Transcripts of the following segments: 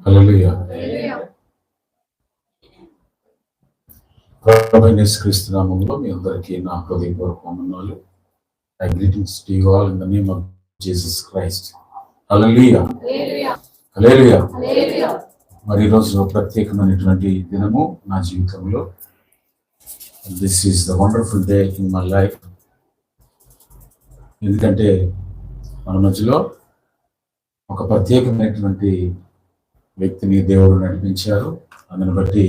హల్లెలూయా. ప్రభువైన యేసుక్రీస్తు నామములో మీ అందరికీ నా హృదయపూర్వక వందనాలు. I greetings to you all in the name of Jesus Christ. హల్లెలూయా. హల్లెలూయా. మరి ఈరోజు ప్రత్యేకమైనటువంటి దినము నా జీవితంలో. This is the wonderful day in my life. ఎందుకంటే మన మధ్యలో ఒక ప్రత్యేకమైనటువంటి వ్యక్తిని దేవుడు నడిపించారు. అందుని బట్టి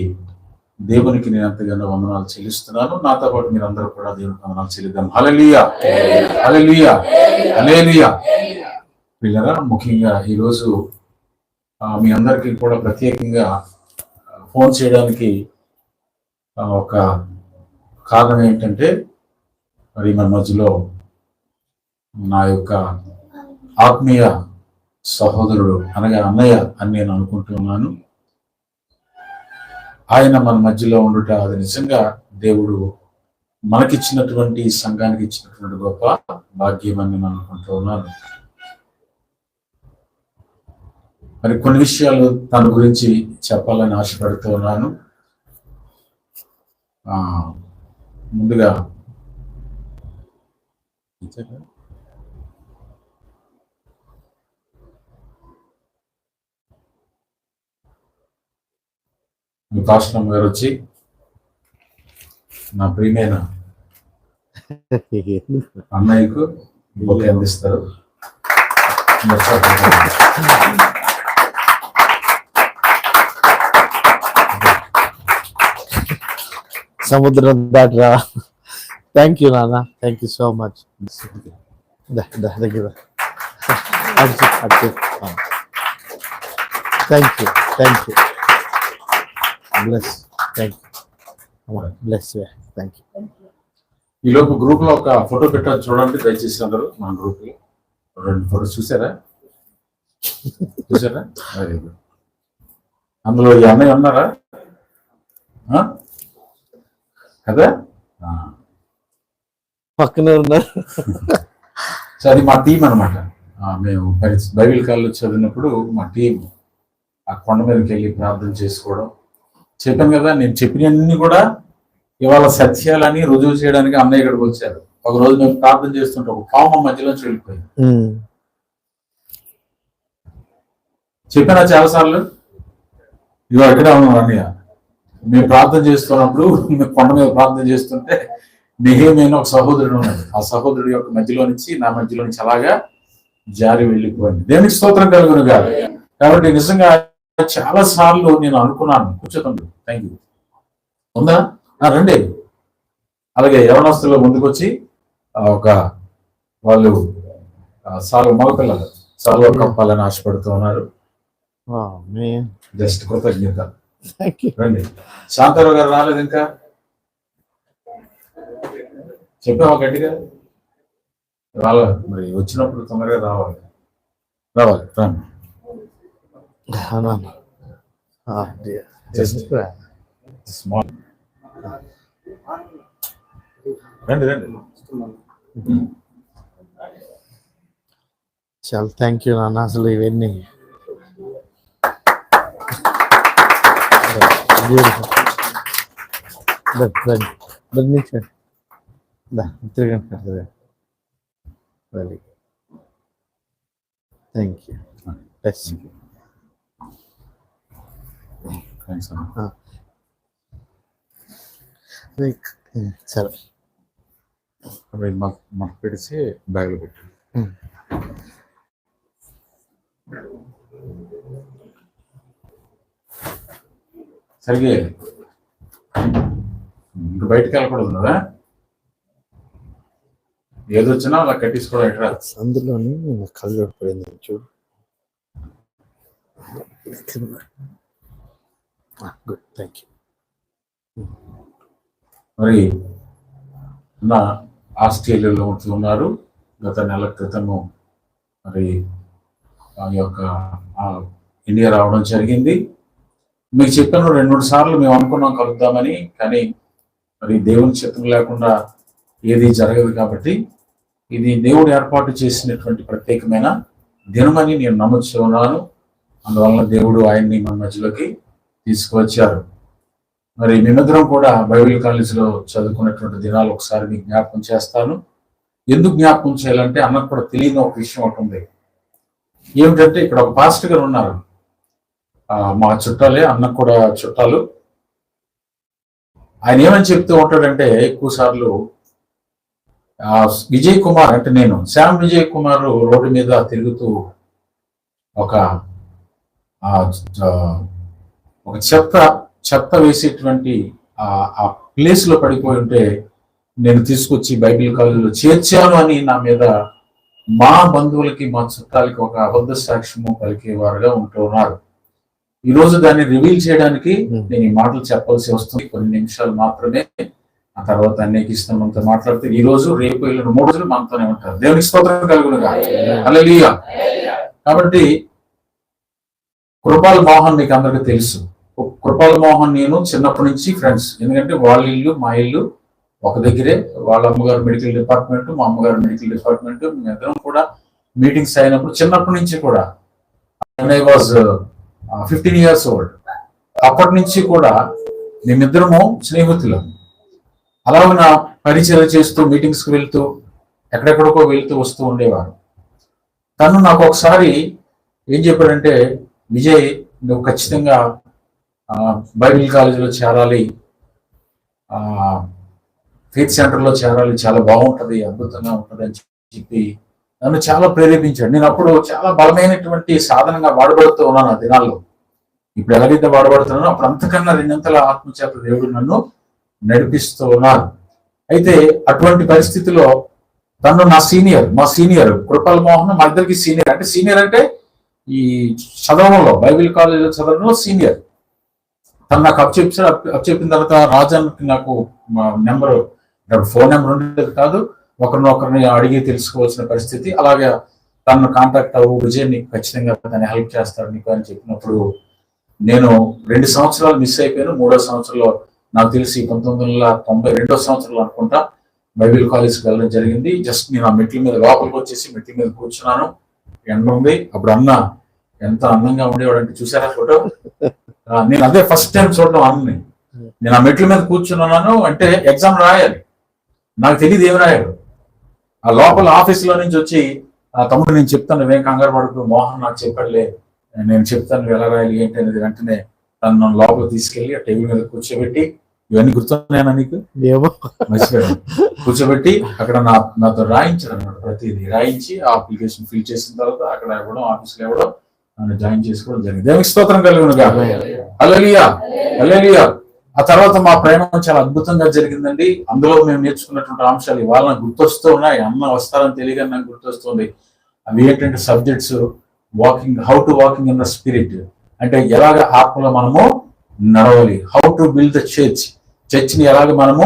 దేవునికి నేను ఎంతగానో వందనాలు చెల్లిస్తున్నాను. నాతో పాటు మీరు అందరూ కూడా దేవునికి వందనాలు చెల్లిద్దాం. హల్లెలూయా, హల్లెలూయా, హల్లెలూయా. పిల్లరా, ముఖ్యంగా ఈరోజు మీ అందరికీ కూడా ప్రత్యేకంగా ఫోన్ చేయడానికి ఒక కారణం ఏంటంటే, మరి మన మధ్యలో నా యొక్క ఆత్మీయ సహోదరుడు అనగా అన్నయ్య అని నేను అనుకుంటున్నాను. ఆయన మన మధ్యలో ఉండుట అది నిజంగా దేవుడు మనకిచ్చినటువంటి సంఘానికి ఇచ్చినటువంటి గొప్ప భాగ్యం అని నేను అనుకుంటూ ఉన్నాను. మరి కొన్ని విషయాలు తన గురించి చెప్పాలని ఆశపడుతూ ఉన్నాను. ముందుగా మీ పాస్టర్ గారు వచ్చి నా ప్రియమైన అన్నయ్యకు బొకే అందిస్తారు. సముద్రం దాటరా. థ్యాంక్ యూ నాన్న, థ్యాంక్ యూ సో మచ్. దగ్గర thank you, thank you. Bless, thank you, bless, thank you. ఈ లోపు గ్రూప్ లో ఒక ఫోటో పెట్టారు, చూడండి దయచేసి అందరూ. మన గ్రూప్ లో రెండు ఫోటో చూసారా? అందులో ఈ అన్నయ్య ఉన్నారా కదా? పక్కనే ఉన్నారు. సో అది మా టీం అనమాట. మేము బైబిల్ కాలేజీలో చదివినప్పుడు మా టీం ఆ కొండ మీదకి వెళ్ళి ప్రార్థన చేసుకోవడం. చెప్పాను కదా, నేను చెప్పినవన్నీ కూడా ఇవాళ సత్యాలని రుజువు చేయడానికి అన్నయ్య ఇక్కడికి వచ్చారు. ఒక రోజు మేము ప్రార్థన చేస్తుంటే ఒక పాము మధ్యలోంచి వెళ్ళిపోయింది. చెప్పానా చాలాసార్లు. ఇవాళ ఎక్కడ ఉన్నాను అన్నయ్య. మేము ప్రార్థన చేస్తున్నప్పుడు కొండ మీద ప్రార్థన చేస్తుంటే నెహెమీయా ఒక సహోదరుడు ఉన్నాడు. ఆ సహోదరుడు యొక్క మధ్యలో నుంచి నా మధ్యలో నుంచి అలాగా జారి వెళ్ళిపోయింది. దేవునికి స్తోత్రం కలుగును కాదు. కాబట్టి నిజంగా చాలా సార్లు నేను అనుకున్నాను, కూర్చోకండి, థ్యాంక్ యూ, ఉందా రండి. అలాగే యవనస్తులు ముందుకు వచ్చి ఒక వాళ్ళు మగపిల్లలు సాల్వ కప్పాలని ఆశపడుతూ ఉన్నారు. జస్ట్ కృతజ్ఞత. రండి. శాంతారావు గారు రాలేదు ఇంకా, చెప్పావా గట్టిగా? రావాలి, మరి వచ్చినప్పుడు తొందరగా రావాలి. రండి. స్మాల్ రండి రండి. చాలా థ్యాంక్ యూ నాన్న. అసలు ఇవన్నీ థ్యాంక్ యూ. సరే, మాకు పెడిసి బ్యాగ్లో పెట్టు. సరిగే ఇంకా బయటకు వెళ్ళకూడదు కదా, ఏదొచ్చినా అలా కట్టేసుకోవడం ఎక్కడ. అందులోని కళ్ళు పడింది చూడు. Good, thank you. మరి నా ఆస్ట్రేలియాలో ఉన్నారు. గత నెల క్రితము మరి ఆ యొక్క ఇండియా రావడం జరిగింది. మీకు చెప్పాను 2-3 సార్లు మేము అనుకున్నాం కలుద్దామని, కానీ మరి దేవుని చిత్తం లేకుండా ఏది జరగదు. కాబట్టి ఇది దేవుడు ఏర్పాటు చేసినటువంటి ప్రత్యేకమైన దినమని నేను నమ్ముతున్నాను. అందువలన దేవుడు ఆయన్ని మన మధ్యలోకి తీసుకువచ్చారు. మరి మేమిద్దరం కూడా బైబిల్ కాలేజీలో చదువుకున్నటువంటి దినాలు ఒకసారి మీకు జ్ఞాపకం చేస్తాను. ఎందుకు జ్ఞాపకం చేయాలంటే అన్నకు కూడా తెలియని ఒక విషయం ఒకటి ఉంది. ఏమిటంటే ఇక్కడ ఒక పాస్టర్ గారు ఉన్నారు, మా చుట్టాలే, అన్నకు కూడా చుట్టాలు. ఆయన ఏమని చెప్తూ ఉంటాడంటే ఎక్కువ సార్లు విజయ్ కుమార్ అంటే నేను శ్యామ్ విజయ్ కుమార్ రోడ్డు మీద తిరుగుతూ ఒక చెత్త వేసేటువంటి ఆ ప్లేస్ లో పడిపోయి ఉంటే నేను తీసుకొచ్చి బైబిల్ కాలేజీలో చేర్చాను అని నా మీద మా బంధువులకి మా చుట్టాలకి ఒక అబద్ధ సాక్ష్యము పలికేవారుగా ఉంటూ ఉన్నారు. ఈ రోజు దాన్ని రివీల్ చేయడానికి నేను ఈ మాటలు చెప్పాల్సి వస్తుంది. కొన్ని నిమిషాలు మాత్రమే, ఆ తర్వాత అనేక ఇష్టం మనతో మాట్లాడితే ఈ రోజు రేపు వెళ్ళిన 3 రోజులు మనతోనే ఉంటారు. దేవునికి స్తోత్రం కలుగునుగా. హల్లెలూయా. కాబట్టి కృపాల్ మోహన్ మీకు అందరికీ తెలుసు. కృపాల్ మోహన్ నేను చిన్నప్పటి నుంచి ఫ్రెండ్స్. ఎందుకంటే వాళ్ళ ఇల్లు మా ఇల్లు ఒక దగ్గరే. వాళ్ళ అమ్మగారు మెడికల్ డిపార్ట్మెంట్, మా అమ్మగారు మెడికల్ డిపార్ట్మెంట్. మేమిద్దరం కూడా మీటింగ్స్ అయినప్పుడు చిన్నప్పటి నుంచి కూడా ఐ వాజ్ 15 years old. అప్పటి నుంచి కూడా మేమిద్దరము స్నేహితులం. అలాగే పరిచయం చేస్తూ మీటింగ్స్కి వెళ్తూ ఎక్కడెక్కడికో వెళ్తూ వస్తూ ఉండేవారు. తను నాకు ఒకసారి ఏం చెప్పాడంటే, విజయ్ నువ్వు ఖచ్చితంగా బైబిల్ కాలేజీలో చేరాలి, ఫెయిత్ సెంటర్లో చేరాలి, చాలా బాగుంటుంది, అద్భుతంగా ఉంటుంది అని చెప్పి నన్ను చాలా ప్రేరేపించాడు. నేను అప్పుడు చాలా బలమైనటువంటి సాధనంగా వాడబడుతూ ఉన్నాను ఆ దినాల్లో. ఇప్పుడు ఎలాగైతే వాడబడుతున్నానో అప్పుడు అంతకన్నా 2 ఆత్మచేత దేవుడు నన్ను నడిపిస్తూ ఉన్నారు. అయితే అటువంటి పరిస్థితిలో తను మా సీనియర్ కృపాల్ మోహన్, మా ఇద్దరికి సీనియర్. అంటే సీనియర్ అంటే ఈ చదవడంలో బైబిల్ కాలేజీలో చదవడంలో సీనియర్. తను నాకు చెప్పిన తర్వాత రాజానికి నాకు నెంబర్, ఫోన్ నెంబర్ ఉండేది కాదు, ఒకరిని అడిగి తెలుసుకోవాల్సిన పరిస్థితి. అలాగే తనను కాంటాక్ట్ అవ్వు, విజయ్ నీకు ఖచ్చితంగా తను హెల్ప్ చేస్తాడు నీకు అని చెప్పినప్పుడు నేను 2 సంవత్సరాలు మిస్ అయిపోయాను. 3వ సంవత్సరంలో నాకు తెలిసి 1992వ సంవత్సరంలో అనుకుంటా బైబిల్ కాలేజ్కి వెళ్ళడం జరిగింది. జస్ట్ నేను ఆ మెట్ల మీద లోపలికి వచ్చేసి మెట్ల మీద కూర్చున్నాను, ఎండ ఉంది. అప్పుడు అన్న ఎంత అందంగా ఉండేవాడు అంటే చూసారా ఫోటో. నేను అదే ఫస్ట్ టైం చూడడం అన్నని. నేను ఆ మెట్ల మీద కూర్చున్నాను. అంటే ఎగ్జామ్ రాయాలి, నాకు తెలియదు ఏం రాయాలి. ఆ లోపల ఆఫీసులో నుంచి వచ్చి ఆ తమ్ముడు నేను చెప్తాను, నువ్వేం కంగారు పడుతూ, మోహన్ నాకు చెప్పట్లే, నేను చెప్తాను ఎలా రాయాలి ఏంటి అనేది. వెంటనే తను లోపల తీసుకెళ్లి ఆ టేబుల్ మీద కూర్చోబెట్టి, ఇవన్నీ గుర్తున్నాయా నీకు? మర్చిపోయాను. కూర్చోబెట్టి అక్కడ నాతో రాయించాడు అనమాట. ప్రతిదీ రాయించి ఆ అప్లికేషన్ ఫిల్ చేసిన తర్వాత అక్కడ ఇవ్వడం, ఆఫీస్లో ఇవ్వడం, నన్ను జాయిన్ చేసుకోవడం జరిగింది. దేవునికి స్తోత్రం కలుగునుగా. హల్లెలూయా, హల్లెలూయా. ఆ తర్వాత మా ప్రయాణం చాలా అద్భుతంగా జరిగిందండి. అందులో మేము నేర్చుకున్నటువంటి అంశాలు ఇవాళ నాకు గుర్తొస్తూ ఉన్నాయి. అమ్మ వస్తారని తెలియగానే నాకు గుర్తొస్తుంది. అవి ఏంటంటే subjects, how to walking in the spirit, అంటే ఎలాగ ఆత్మలో మనము నడవాలి. హౌ టు బిల్డ్ ద చర్చ్ని ఎలాగ మనము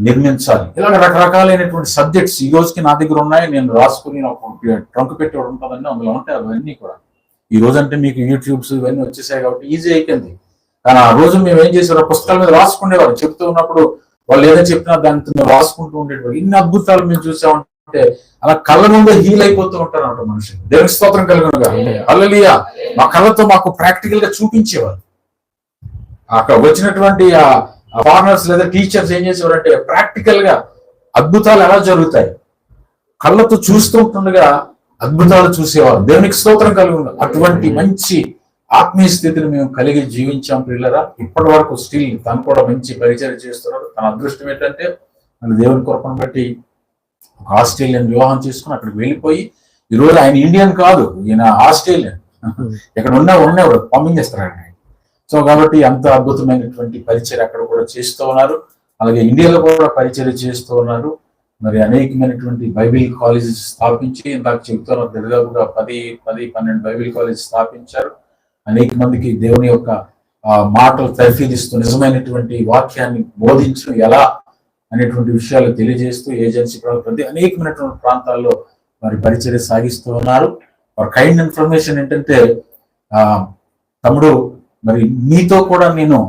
నిర్మించాలి. ఇలాగ రకరకాలైనటువంటి సబ్జెక్ట్స్ ఈ రోజుకి నా దగ్గర ఉన్నాయి. నేను రాసుకుని ట్రంక్ పెట్టి ఉంటుందండి, అందులో ఉంటాయి అవన్నీ కూడా. ఈ రోజు అంటే మీకు యూట్యూబ్స్ ఇవన్నీ వచ్చేసాయి కాబట్టి ఈజీ అయిపోయింది. కానీ ఆ రోజు మేము ఏం చేసారో పుస్తకాల మీద రాసుకునేవారు. చెప్తూ ఉన్నప్పుడు వాళ్ళు ఏదో చెప్పినా దాన్ని రాసుకుంటూ ఉండేవారు. ఇన్ని అద్భుతాలు మేము చూసామంటే అలా కళ్ళ ముందే హీల్ అయిపోతూ ఉంటారు అంట మనుషులు. దేవునికి స్తోత్రం కలుగునుగా. హల్లెలూయా. మా కళ్ళతో మాకు ప్రాక్టికల్ గా చూపించేవారు. అక్కడ వచ్చినటువంటి ఆ ఫారినర్స్ లేదా టీచర్స్ ఏం చేసేవారు అంటే ప్రాక్టికల్ గా అద్భుతాలు ఎలా జరుగుతాయి కళ్ళతో చూస్తుండగా అద్భుతాలు చూసేవారు. దేవునికి స్తోత్రం కలుగును. అటువంటి మంచి ఆత్మీయ స్థితిని మేము కలిగి జీవించాం పిల్లరా. ఇప్పటి వరకు స్టిల్ తను కూడా మంచి పరిచయం చేస్తున్నాడు. తన అదృష్టం ఏంటంటే మన దేవుని కృపను బట్టి ఒక ఆస్ట్రేలియన్ వివాహం చేసుకుని అక్కడికి వెళ్ళిపోయి ఈరోజు ఆయన ఇండియన్ కాదు, ఈయన ఆస్ట్రేలియన్. ఇక్కడ ఉన్నవాడు పంపించేస్తారండి. సో కాబట్టి అంత అద్భుతమైనటువంటి పరిచయం అక్కడ కూడా చేస్తూ ఉన్నారు. అలాగే ఇండియాలో కూడా పరిచయం చేస్తూ ఉన్నారు. మరి అనేకమైనటువంటి బైబిల్ కాలేజెస్ స్థాపించి ఇందాక చెప్తున్నారు, దాదాపుగా 10-12 బైబిల్ కాలేజ్ స్థాపించారు. అనేక మందికి దేవుని యొక్క మాటలు తర్ఫీదిస్తూ నిజమైనటువంటి వాక్యాన్ని బోధించడం ఎలా అనేటువంటి విషయాలు తెలియజేస్తూ ఏజెన్సీ ప్రతి అనేకమైనటువంటి ప్రాంతాల్లో మరి పరిచర్య సాగిస్తూ ఉన్నారు. వారి కైండ్ ఇన్ఫర్మేషన్ ఏంటంటే తమ్ముడు మరి నీతో కూడా నేను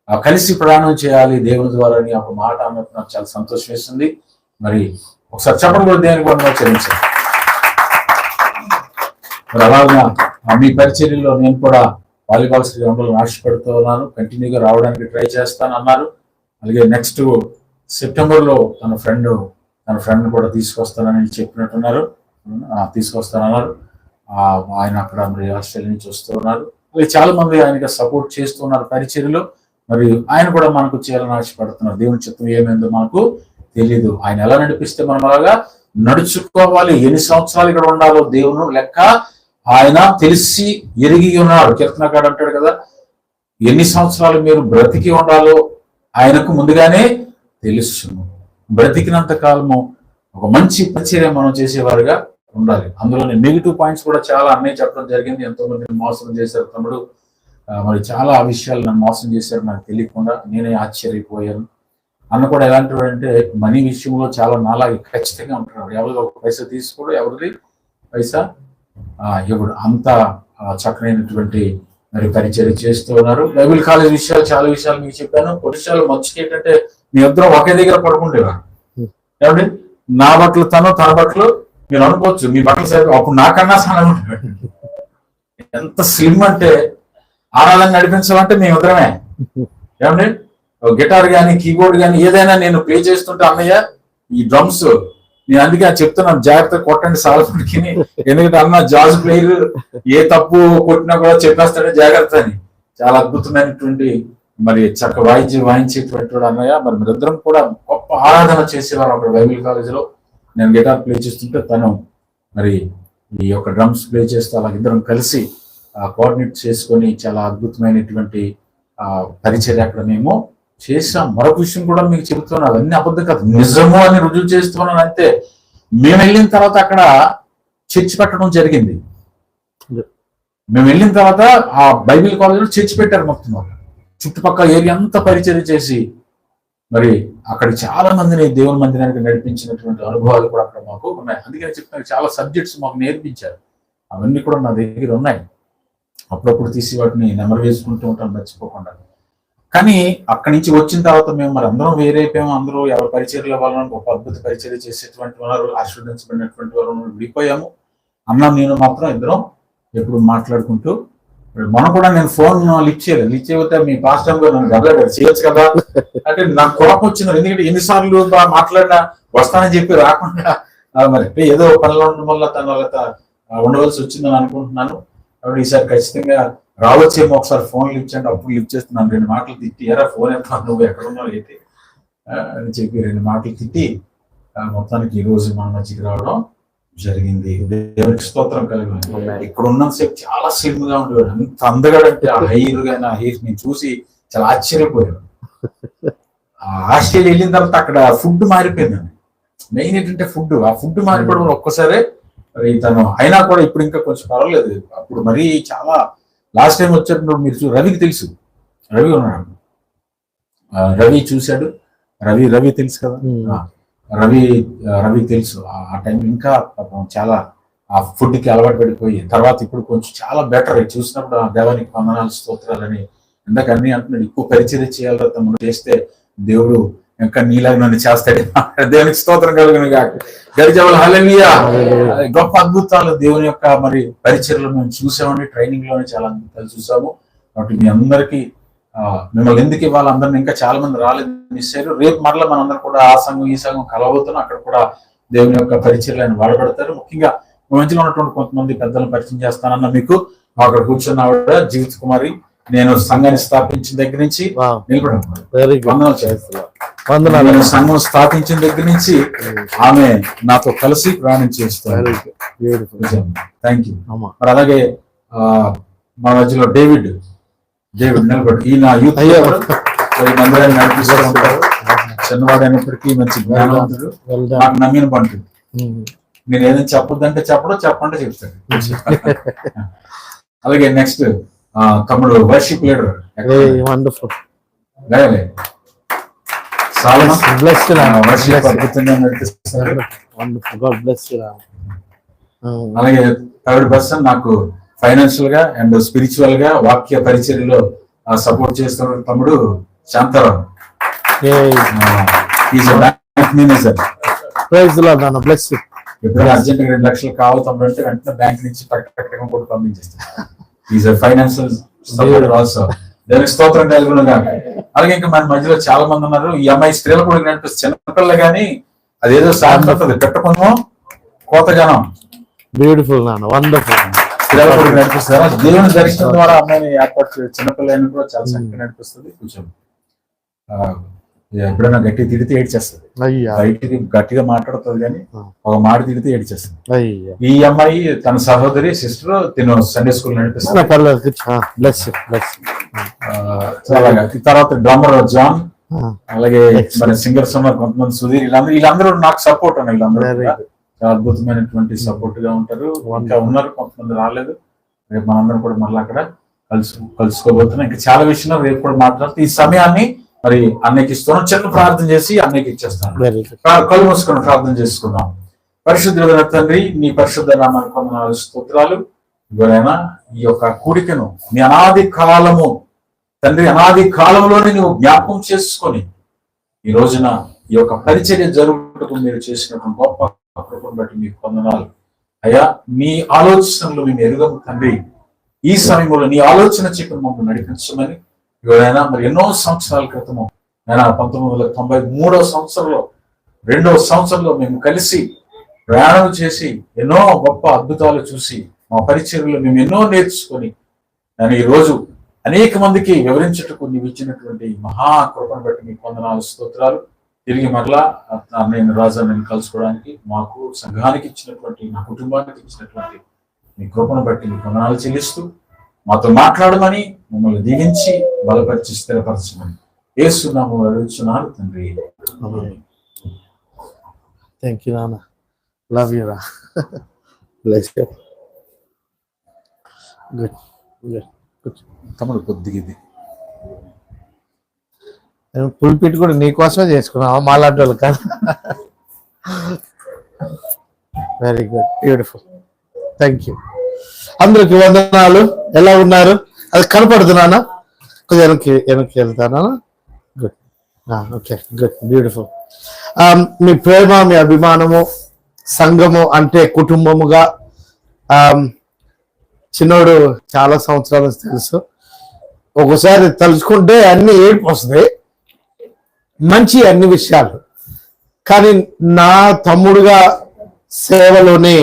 కలిసి ప్రయాణం చేయాలి దేవుని ద్వారా అని ఒక మాట అన్నట్టు నాకు చాలా సంతోషం వేస్తుంది. మరి ఒకసారి చెప్పడం కూడా దేనికి కూడా చరించాను. మరి అలాగా మీ పరిచర్యలో నేను కూడా వాలీబాల్ శ్రీరంగంలో ఆశపడుతూ ఉన్నాను. కంటిన్యూగా రావడానికి ట్రై చేస్తాను అన్నారు. అలాగే నెక్స్ట్ సెప్టెంబర్లో తన ఫ్రెండ్ కూడా తీసుకొస్తానని చెప్పినట్టున్నారు. తీసుకొస్తానన్నారు. ఆయన అక్కడ మరి ఆస్ట్రేలియా నుంచి వస్తూ ఉన్నారు. అలాగే చాలా మంది ఆయనకి సపోర్ట్ చేస్తూ ఉన్నారు పరిచర్యలో. మరి ఆయన కూడా మనకు చేయాలని ఆశపడుతున్నారు. దేవుని చిత్తం ఏమైందో మనకు తెలియదు. ఆయన ఎలా నడిపిస్తే మనం అలాగా నడుచుకోవాలి. ఎన్ని సంవత్సరాలు ఇక్కడ ఉండాలో దేవుని లెక్క ఆయన తెలిసి ఎరిగి ఉన్నాడు. కీర్తనకాడు అంటాడు కదా, ఎన్ని సంవత్సరాలు మీరు బ్రతికి ఉండాలో ఆయనకు ముందుగానే తెలుసును. బ్రతికినంత కాలము ఒక మంచి పరిచర్య మనం చేసేవారుగా ఉండాలి. అందులోని నెగిటివ్ పాయింట్స్ కూడా చాలా అన్నీ చెప్పడం జరిగింది. ఎంతో మంది మోసం చేశారు తమ్ముడు, మరి చాలా విషయాలు నన్ను మోసం చేశారు నాకు తెలియకుండా. నేనే ఆశ్చర్యపోయాను. అన్న కూడా ఎలాంటి అంటే మనీ విషయంలో చాలా నాలాగే ఖచ్చితంగా ఉంటున్నాడు. ఎవరిదో ఒక పైసా తీసుకోడు, ఎవరిది పైసా ఎవడు అంత చక్కనైనటువంటి మరి పరిచర్య చేస్తూ ఉన్నారు. బైబిల్ కాలేజ్ విషయాలు చాలా విషయాలు మీకు చెప్పాను. కొన్ని విషయాలు మంచిగా ఏంటంటే మీ ఇద్దరం ఒకే దగ్గర పడుకుంటేవారు. ఏమండి, నా బట్టలు తన బట్టలు మీరు అనుకోవచ్చు, మీ బట్టలు సరిగ్గా అప్పుడు నాకన్నా సన్నగా ఉంటాడు. ఎంత స్లిమ్ అంటే ఆరాధన నడిపించాలంటే మేము ఇద్దరమే. ఏమండి, గిటార్ కానీ కీబోర్డ్ కానీ ఏదైనా నేను ప్లే చేస్తుంటే అన్నయ్య ఈ డ్రమ్స్ నేను అందుకే చెప్తున్నాను జాగ్రత్తగా కొట్టండి సాల్ఫ్కి. ఎందుకంటే అన్న జాజ్ ప్లేయర్ ఏ తప్పు కొట్టినా కూడా చెప్పేస్తాడే జాగ్రత్త అని. చాలా అద్భుతమైనటువంటి మరి చక్క వాయించేటువంటి వాడు అన్నయ్య. మరి మీరిద్దరం కూడా గొప్ప ఆరాధన చేసేవారు అక్కడ బైబిల్ కాలేజీలో. నేను గిటార్ ప్లే చేస్తుంటే తను మరి ఈ యొక్క డ్రమ్స్ ప్లే చేస్తూ అలా ఇద్దరం కలిసి కోఆర్డినేట్ చేసుకొని చాలా అద్భుతమైనటువంటి పరిచర్య అక్కడ మేము చేసాం. మరొక విషయం కూడా మీకు చెబుతున్నాను, అవన్నీ అబద్ధం కాదు, నిజము అని రుజువు చేస్తున్నాను. అంతే. మేము వెళ్ళిన తర్వాత అక్కడ చర్చ్ పెట్టడం జరిగింది. మేము వెళ్ళిన తర్వాత ఆ బైబిల్ కాలేజీలో చర్చ్ పెట్టారు. మొత్తం చుట్టుపక్కల ఏరియా అంతా పరిచర్య చేసి మరి అక్కడ చాలా మందిని దేవుని మందిరానికి నడిపించినటువంటి అనుభవాలు కూడా అక్కడ మాకు ఉన్నాయి. అందుకని చెప్తున్నాను, చాలా సబ్జెక్ట్స్ మాకు నేర్పించారు. అవన్నీ కూడా నా దగ్గర ఉన్నాయి. అప్పుడప్పుడు తీసి వాటిని నెమరు వేసుకుంటూ ఉంటాను మర్చిపోకుండా. కానీ అక్కడి నుంచి వచ్చిన తర్వాత మేము మరి అందరం వేరైపోయాము. అందరూ ఎవరి పరిచర్యల వలన గొప్ప అద్భుత పరిచర్య చేసేటువంటి వారు, ఆశీర్వదించబడినటువంటి వారు విడిపోయాము. అన్న నేను మాత్రం ఇద్దరం ఎప్పుడు మాట్లాడుకుంటూ, మనం కూడా నేను ఫోన్ లిఫ్ట్ చేయకపోతే మీ పాస్టర్ గారు నన్ను గబలాడారు చేయొచ్చు కదా అంటే నాకు కోపం వచ్చింది. ఎందుకంటే ఎన్నిసార్లు మాట్లాడినా వస్తానని చెప్పి రాకుండా మరి ఏదో పనులు ఉండడం వల్ల తన ఉండవలసి వచ్చిందని అనుకుంటున్నాను. కాబట్టి ఈసారి ఖచ్చితంగా రావచ్చేమో, ఒకసారి ఫోన్ లిఫ్ట్ చేయండి. అప్పుడు లిఫ్ట్ చేస్తున్నాను. 2 మాటలు తిట్టి, ఎరా ఫోన్ ఎంత నువ్వు ఎక్కడ ఉన్నావు అయితే అని చెప్పి 2 మాటలు తిట్టి మొత్తానికి ఈ రోజు మన మధ్యకి రావడం జరిగింది. దేవునికి స్తోత్రం కలిగి. ఇక్కడ ఉన్నంతసేపు చాలా స్లిమ్ గా ఉండేవాడు. అంత అందగాడంటే ఆ హెయిర్ కానీ ఆ హెయిర్ నేను చూసి చాలా ఆశ్చర్యపోయాను. ఆస్ట్రేలియా వెళ్ళిన తర్వాత అక్కడ ఫుడ్ మారిపోయిందండి. మెయిన్ ఏంటంటే ఆ ఫుడ్ మారిపోవడం ఒక్కసారే మరి తను అయినా కూడా ఇప్పుడు ఇంకా కొంచెం పర్వాలేదు. అప్పుడు మరీ చాలా లాస్ట్ టైం వచ్చేటప్పుడు మీరు రవికి తెలుసు, రవి ఉన్నాడు, రవి చూశాడు. రవి తెలుసు కదా, రవి తెలుసు. ఆ టైం ఇంకా చాలా ఆ ఫుడ్కి అలవాటు పడిపోయి తర్వాత ఇప్పుడు కొంచెం చాలా బెటర్. చూసినప్పుడు ఆ దేవానికి వందనాలు స్తోత్రాలని ఇందాక అన్ని అంటున్నాడు. ఎక్కువ పరిచయం చేయాలి తమ్ముడు, చేస్తే దేవుడు ఇంకా నీలాగా నన్ను చేస్తాడు. దేవునికి స్తోత్రం కలుగును గాక. గరిజవల హల్లెలూయా. గొప్ప అద్భుతాలు దేవుని యొక్క మరి పరిచర్యలు మేము చూసామండి. ట్రైనింగ్ లోనే చాలా అద్భుతాలు చూసాము. కాబట్టి మీ అందరికీ మిమ్మల్ని ఎందుకు ఇవ్వాలి, అందరిని ఇంకా చాలా మంది రాలేదు, మిస్ అయ్యారు. రేపు మరలా మనందరం కూడా ఆ సంఘం ఈ సంఘం కలవబోతున్నాం. అక్కడ కూడా దేవుని యొక్క పరిచర్యలు ఆయన వాడబడతారు. ముఖ్యంగా మా మధ్యలో ఉన్నటువంటి కొంతమంది పెద్దలను పరిచయం చేస్తానన్న మీకు అక్కడ కూర్చున్న ఆవిడ జీవిత కుమారి. నేను సంఘాన్ని స్థాపించిన దగ్గర నుంచి సంఘం స్థాపించిన దగ్గర నుంచి ఆమె నాతో కలిసి ప్రయాణం చేస్తారు. Thank you. మరి అలాగే మా మధ్యలో డేవిడ్ నిలబడి ఈయన యూత్ మందిరాన్ని నడిపిస్తూ ఉంటారు. చిన్నవాడు అయినప్పటికీ మంచి జ్ఞానవంతుడు, నాకు నమ్మిన పండు. నేను ఏదైనా చెప్పొద్దంటే చెప్పంటే చెప్తాడు. అలాగే నెక్స్ట్ తమ్ముడు వర్షిప్ లీడర్ అలాగే థర్డ్ పర్సన్ నాకు ఫైనాన్షియల్ గా అండ్ స్పిరిచువల్ గా వాక్య పరిచర్యలో సపోర్ట్ చేస్తున్న తమ్ముడు శాంతారావు. ఎప్పుడైనా అర్జెంట్ 2 లక్షలు కావాలి తమ్ముడు అంటే వెంటనే బ్యాంక్ నుంచి టక్ కూడా పంపించేస్తాను. Is financial support also. దానికి స్తోత్రం కలుగునుగా. అలాగే ఇంకా మన మధ్యలో చాలా మంది ఉన్నారు. ఈ అమ్మాయి స్త్రీల కూడా నడిపిస్తుంది, చిన్నపిల్ల గానీ అదేదో సాగుతుంది, పెట్టకుండా కోత జనం. బ్యూటిఫుల్ నాన్న, వండర్ఫుల్. స్త్రీల కూడా నడిపిస్తారా? దేవుని దర్శనం ద్వారా అమ్మాయిని ఏర్పాటు చేసి చిన్నపిల్ల అయినా కూడా చాలా చక్కగా నడిపిస్తుంది. కొంచెం ఎప్పుడైనా గట్టిగా తిడితే ఏడ్చేస్తుంది, బయటికి గట్టిగా మాట్లాడుతుంది కానీ ఒక మాట తిడితే ఏడ్చేస్తుంది. ఈ అమ్మాయి తన సహోదరి సిస్టర్ తిను సండే స్కూల్ నడిపిస్తుంది. తర్వాత డ్రమ్మర్ జాన్, అలాగే మన సింగర్స్ ఉన్నారు కొంతమంది, సుధీర్, వీళ్ళందరూ నాకు సపోర్ట్ అన్న. వీళ్ళందరూ చాలా అద్భుతమైనటువంటి సపోర్ట్ గా ఉంటారు. ఇంకా ఉన్నారు కొంతమంది రాలేదు. రేపు మనందరం కూడా మళ్ళీ అక్కడ కలుసుకోబోతున్నాం. ఇంకా చాలా విషయాలు రేపు కూడా మాట్లాడుతూ ఈ సమయాన్ని మరి అన్నయ్యకి ఇస్తున్నాం. చిన్న ప్రార్థన చేసి అన్నయ్యకి ఇచ్చేస్తాను. కళ్ళు మూసుకొని ప్రార్థన చేసుకుందాం. పరిశుద్ధుడైన తండ్రి, నీ పరిశుద్ధ నామానికి వందనాలు, స్తోత్రాలు. ఎవరైనా ఈ యొక్క కూడికను నీ అనాది కాలము తండ్రి, అనాది కాలంలోనే నువ్వు జ్ఞాపకం చేసుకొని ఈ రోజున ఈ యొక్క పరిచర్య జరుగుటకు మీరు చేసినటువంటి గొప్ప కృపను బట్టి మీకు వందనాలు అయ్యా. మీ ఆలోచనలు మేము ఎరుగము తండ్రి. ఈ సమయంలో నీ ఆలోచన చెప్పిన మమ్మల్ని నడిపించమని ఎవరైనా మరి ఎన్నో సంవత్సరాల క్రితము నేను 1993వ సంవత్సరంలో 2వ సంవత్సరంలో మేము కలిసి ప్రయాణం చేసి ఎన్నో గొప్ప అద్భుతాలు చూసి మా పరిచర్యలో మేము ఎన్నో నేర్చుకొని నేను ఈ రోజు అనేక మందికి వివరించుటకు నీవు ఇచ్చినటువంటి మహాకృపను బట్టి మీకు వందనాలు, స్తోత్రాలు. తిరిగి మరలా నేను రాజా నేను కలుసుకోవడానికి మాకు సంఘానికి ఇచ్చినటువంటి, నా కుటుంబానికి ఇచ్చినటువంటి మీ కృపను బట్టి మీకు వందనాలు చెల్లిస్తూ మాతో మాట్లాడమని మమ్మల్ని దీవించి బలపరిచి స్థిరపరచమని యేసునామములో అడుగుచున్నాను తండ్రి. థ్యాంక్ యూ నాన్న, లవ్ యూ రా. Bless you. గుడ్ గుడ్ తమ్ముడు కొద్దిగా ఇది పుల్పిట్ కూడా నీకోసమే చేసుకున్నావా మాలాంటి వాళ్ళు కాదు. Very good, beautiful. Thank you. అందరికి వందనాలు. ఎలా ఉన్నారు? అది కనపడుతున్నానా? కొంచెం వెనక్కి వెళ్తానా? Good, okay, good, beautiful. మీ ప్రేమ, మీ అభిమానము, సంఘము అంటే కుటుంబముగా. చిన్నోడు చాలా సంవత్సరాల నుంచి తెలుసు. ఒకసారి తలుచుకుంటే అన్ని ఏడుపు వస్తుంది, మంచి అన్ని విషయాలు. కానీ నా తమ్ముడుగా సేవలోనే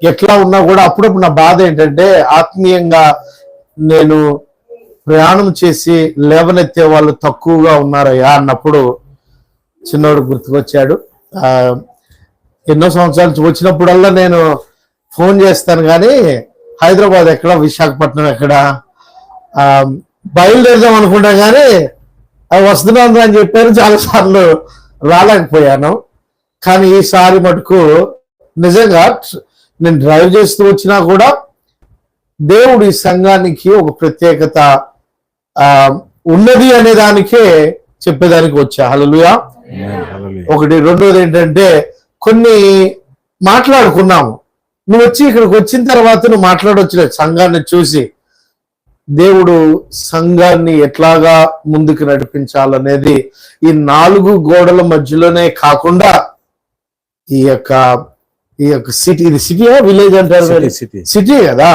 ఎట్లా ఉన్నా కూడా అప్పుడప్పుడు నా బాధ ఏంటంటే ఆత్మీయంగా నేను ప్రయాణం చేసి లేవనెత్తే వాళ్ళు తక్కువగా ఉన్నారయ్యా అన్నప్పుడు చిన్నోడు గుర్తుకొచ్చాడు. ఎన్నో సంవత్సరాలు వచ్చినప్పుడల్లా నేను ఫోన్ చేస్తాను కానీ హైదరాబాద్ ఎక్కడ, విశాఖపట్నం ఎక్కడ, బయలుదేరదాం అనుకుంటా కానీ అవి వస్తున్నాను అని చెప్పారు. చాలాసార్లు రాలేకపోయాను. కానీ ఈసారి మటుకు నిజంగా నేను డ్రైవ్ చేస్తూ వచ్చినా కూడా దేవుడు ఈ సంఘానికి ఒక ప్రత్యేకత ఉన్నది అనే దానికే చెప్పేదానికి వచ్చా. హల్లెలూయా. ఒకటి. రెండోది ఏంటంటే కొన్ని మాట్లాడుకున్నాము. నువ్వు వచ్చి ఇక్కడికి వచ్చిన తర్వాత నువ్వు మాట్లాడొచ్చు సంఘాన్ని చూసి దేవుడు సంఘాన్ని ఎట్లాగా ముందుకు నడిపించాలనేది ఈ 4 గోడల మధ్యలోనే కాకుండా ఈ యొక్క సిటీ, ఇది సిటీయా విలేజ్ అంటారు, సిటీ కదా,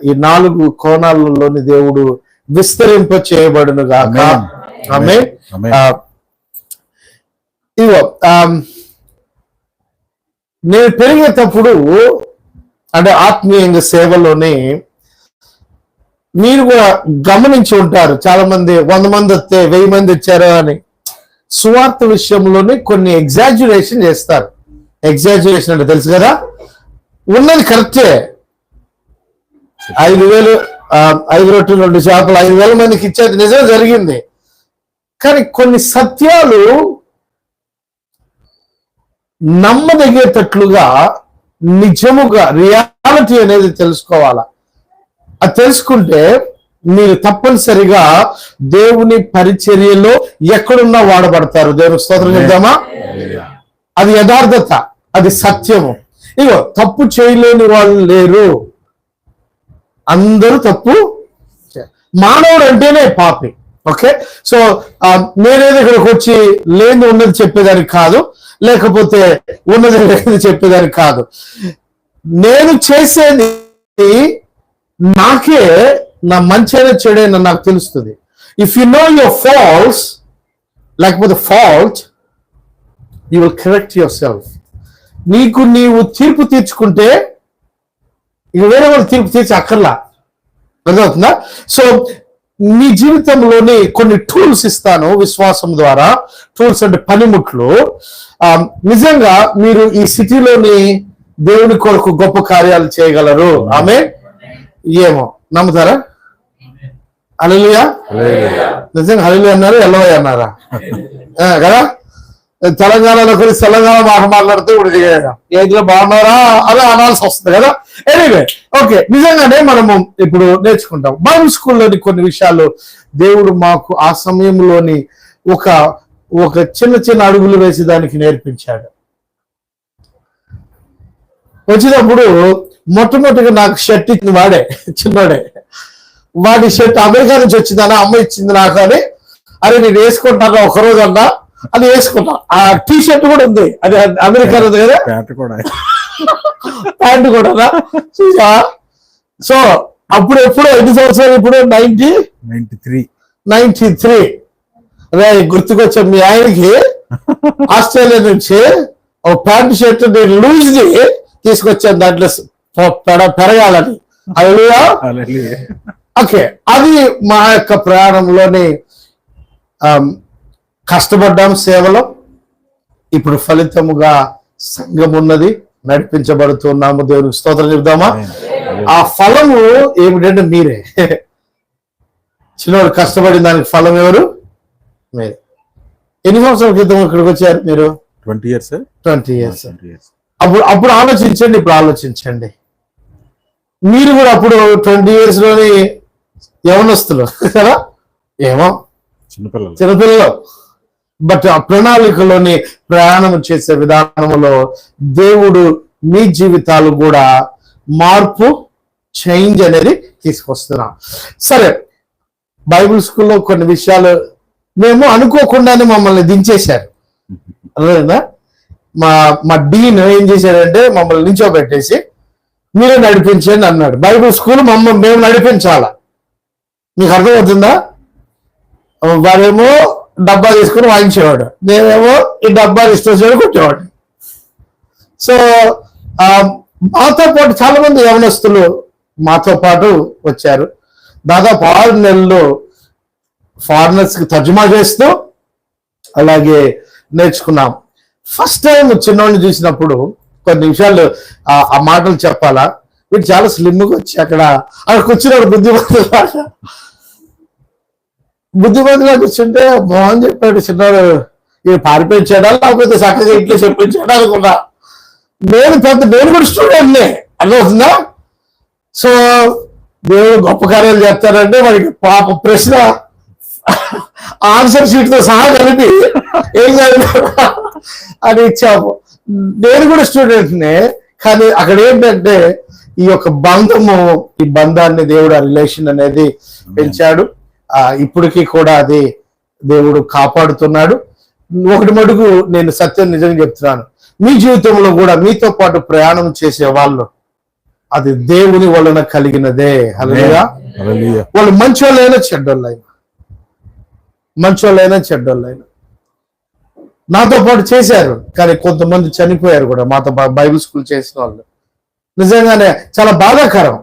ఈ 4 కోణాలలోని దేవుడు విస్తరింప చేయబడును గాక. ఆమేన్. ఇగో నేను పెరిగేటప్పుడు అంటే ఆత్మీయంగా సేవలోనే మీరు కూడా గమనించి ఉంటారు. చాలా మంది 100 మంది వస్తే 1000 మంది వచ్చారు అని సువార్త విషయంలోనే కొన్ని ఎగ్జాజురేషన్ చేస్తారు. ఎగ్జాజురేషన్ అంటే తెలుసు కదా, ఉన్నది కరెక్టే. 5,000 5 రొట్టెలు 2 చేపలు 5,000 మందికి ఇచ్చేది నిజం జరిగింది. కానీ కొన్ని సత్యాలు నమ్మదగేటట్లుగా నిజముగా రియాలిటీ అనేది తెలుసుకోవాలా. అది తెలుసుకుంటే మీరు తప్పనిసరిగా దేవుని పరిచర్యలో ఎక్కడున్నా వాడబడతారు. దేవుని స్తోత్రం చెప్దామా? అది యథార్థత, అది సత్యము. ఇగో తప్పు చేయలేని వాళ్ళు లేరు, అందరూ తప్పు. మానవుడు అంటేనే పాపి. ఓకే, సో నేనేది ఇక్కడికి వచ్చి లేని ఉన్నది చెప్పేదానికి కాదు, లేకపోతే ఉన్నది లేని చెప్పేదానికి కాదు. నేను చేసేది నాకే నా మంచైనా చెడైనా నాకు తెలుస్తుంది. If you know your faults, లేకపోతే fault, you will correct your self. నీకు నీవు తీర్పు తీర్చుకుంటే ఇక వేరే వాళ్ళు తీర్పు తీర్చి అక్కర్లా. అర్థమవుతుందా? సో మీ జీవితంలోని కొన్ని టూల్స్ ఇస్తాను విశ్వాసం ద్వారా. టూల్స్ అంటే పనిముట్లు. నిజంగా మీరు ఈ సిటీలోని దేవుని కొరకు గొప్ప కార్యాలు చేయగలరు. ఆమె ఏమో నమ్ముతారా? హల్లెలూయా. నిజంగా హల్లెలూయా అన్నారు, ఎల్లవయ్య అన్నారా? కదా, తెలంగాణలో గురించి తెలంగాణ మాట మాట్లాడితే ఇప్పుడు ఏదిలో బాగున్నారా అలా అనాల్సి వస్తుంది కదా. ఎనీవే, ఓకే, నిజంగానే మనము ఇప్పుడు నేర్చుకుంటాం. బైబిల్ స్కూల్లోని కొన్ని విషయాలు దేవుడు మాకు ఆ సమయంలోని ఒక చిన్న చిన్న అడుగులు వేసి దానికి నేర్పించాడు. వచ్చినప్పుడు మొట్టమొదటిగా నాకు షర్ట్ ఇచ్చింది వాడే, చిన్నవాడే. వాడి షర్ట్ అమెరికా నుంచి వచ్చిందని అమ్మ ఇచ్చింది నాకు అని. అరే నేను వేసుకుంటాను ఒకరోజు అన్నా, అది వేసుకున్నా. ఆ టీ షర్ట్ కూడా ఉంది, అది అమెరికా ఉంది కదా, ప్యాంట్ కూడా. సో అప్పుడు ఎప్పుడు ఎన్ని సంవత్సరాలు? ఇప్పుడు 93 అదే గుర్తుకొచ్చా. మీ ఆయనకి ఆస్ట్రేలియా నుంచి ఒక ప్యాంట్ షర్ట్ నేను లూజ్ది తీసుకొచ్చాను, దాంట్లో పెరగాలని. ఓకే, అది మా యొక్క ప్రయాణంలోని కష్టపడ్డాం సేవలో. ఇప్పుడు ఫలితముగా సంఘం ఉన్నది, నడిపించబడుతున్నాము. దేవునికి స్తోత్రం చెప్దామా? ఆ ఫలము ఏమిటంటే మీరే. చిన్నవాడు కష్టపడిన దానికి ఫలం ఎవరు? మీరే. ఎన్ని సంవత్సరాల క్రితం ఇక్కడికి వచ్చారు మీరు? 20 years. 20 years. అప్పుడు ఆలోచించండి, ఇప్పుడు ఆలోచించండి. మీరు కూడా అప్పుడు 20 years లోని యవనస్తులు కదా, ఏమో చిన్నపిల్లలు. బట్ ఆ ప్రణాళికలోని ప్రయాణం చేసే విధానంలో దేవుడు మీ జీవితాలు కూడా మార్పు, చేంజ్ అనేది తీసుకొస్తున్నాం. సరే, బైబిల్ స్కూల్లో కొన్ని విషయాలు మేము అనుకోకుండానే మమ్మల్ని దించేశారు. అర్థమైందా? మా డీన్ ఏం చేశాడంటే మమ్మల్ని నించోబెట్టేసి మీరే నడిపించండి అన్నాడు. బైబిల్ స్కూల్ మేము నడిపించాలా. మీకు అర్థమవుతుందా? వాడేమో డబ్బా తీసుకుని వాయించేవాడు, నేనేమో ఈ డబ్బా ఇష్టం కొట్టేవాడు. సో మాతో పాటు చాలా మంది యవనస్తులు మాతో పాటు వచ్చారు. దాదాపు 6 నెలలు ఫారినర్స్ కి తర్జుమా చేస్తూ అలాగే నేర్చుకున్నాం. ఫస్ట్ టైం చిన్నవాడిని చూసినప్పుడు కొన్ని విషయాలు ఆ మాటలు చెప్పాలా. వీడు చాలా స్లిమ్గా వచ్చి అక్కడికి వచ్చినాడు బుద్ధిమంతుగా కూర్చుంటే మోహన్ చెప్పాడు, చిన్నాడు ఇది పారిపోయించాడా లేకపోతే చక్కగా ఇంట్లో చెప్పించాడా అనుకున్నా. నేను కూడా స్టూడెంట్నే, అర్థమవుతుందా? సో దేవుడు గొప్ప కార్యాలు చెప్తారంటే వాడికి పాప ప్రశ్న ఆన్సర్ షీట్ తో సహా కలిపి ఏం అని ఇచ్చాము. నేను కూడా స్టూడెంట్నే, కానీ అక్కడ ఏంటంటే ఈ యొక్క ఈ బంధాన్ని దేవుడు, ఆ రిలేషన్ అనేది పెంచాడు. ఇప్పటికీ కూడా అది దేవుడు కాపాడుతున్నాడు. ఒకటి మటుకు నేను సత్యం నిజంగా చెప్తున్నాను, మీ జీవితంలో కూడా మీతో పాటు ప్రయాణం చేసే వాళ్ళు అది దేవుని వలన కలిగినదే. హల్లెలూయా. వాళ్ళు మంచోళ్ళైనా చెడ్డోళ్ళైనా నాతో పాటు చేశారు, కానీ కొంతమంది చనిపోయారు కూడా మాతో బైబిల్ స్కూల్ చేసిన వాళ్ళు. నిజంగానే చాలా బాధాకరం.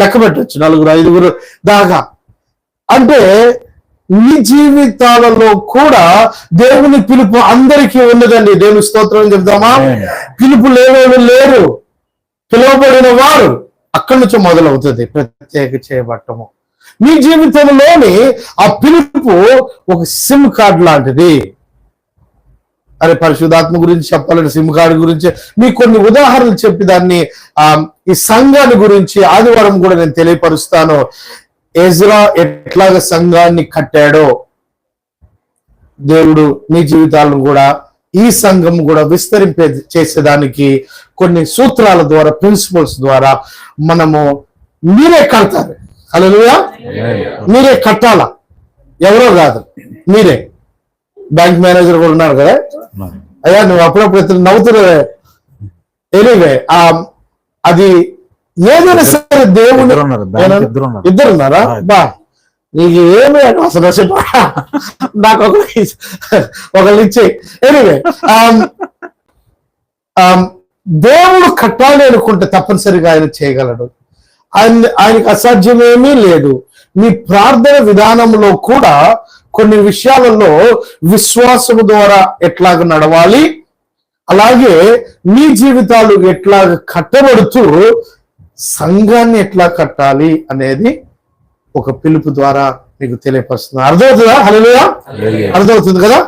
లెక్క పెట్టచ్చు 4-5 దాకా. అంటే మీ జీవితాలలో కూడా దేవుని పిలుపు అందరికీ ఉన్నదండి. దేవుని స్తోత్రం చెప్దామా? పిలుపు లేని లేరు, పిలువబడిన వారు. అక్కడి నుంచి మొదలవుతుంది ప్రత్యేక చేయబట్టము. మీ జీవితంలోని ఆ పిలుపు ఒక సిమ్ కార్డ్ లాంటిది. అరే పరిశుద్ధాత్మ గురించి చెప్పాలంటే సిమ్ కార్డు గురించి మీకు కొన్ని ఉదాహరణలు చెప్పి దాన్ని ఈ సంఘాన్ని గురించి ఆదివారం కూడా నేను తెలియపరుస్తాను. ఎజ్రా ఎట్లాగ సంఘాన్ని కట్టాడో దేవుడు మీ జీవితాలను కూడా ఈ సంఘం కూడా విస్తరింపే చేసేదానికి కొన్ని సూత్రాల ద్వారా, ప్రిన్సిపల్స్ ద్వారా మీరే కడతారు. హల్లెలూయా. మీరే కట్టాలా. ఎవరో కాదు, మీరే. బ్యాంక్ మేనేజర్ కూడా ఉన్నారు కదా, అయ్యా నువ్వు అప్పుడప్పుడు నవ్వుతున్నావే. ఎనీవే అది ఏదైనా సరే దేవుని ఇద్దరున్నారా బా నీకు ఏమి అసలు నాకు ఒకళ్ళు ఇచ్చే. ఎనీవే దేవుడు కట్టాలి అనుకుంటే తప్పనిసరిగా ఆయన చేయగలడు. ఆయనకు అసాధ్యమేమీ లేదు. మీ ప్రార్థన విధానంలో కూడా కొన్ని విషయాలలో విశ్వాసము ద్వారా ఎట్లాగ నడవాలి, అలాగే మీ జీవితాలు ఎట్లాగ కట్టబడుతూ సంఘాన్ని ఎట్లా కట్టాలి అనేది ఒక పిలుపు ద్వారా మీకు తెలియపరుస్తుంది. అర్థమవుతుందా? హల్లెలూయా, అర్థమవుతుంది కదా.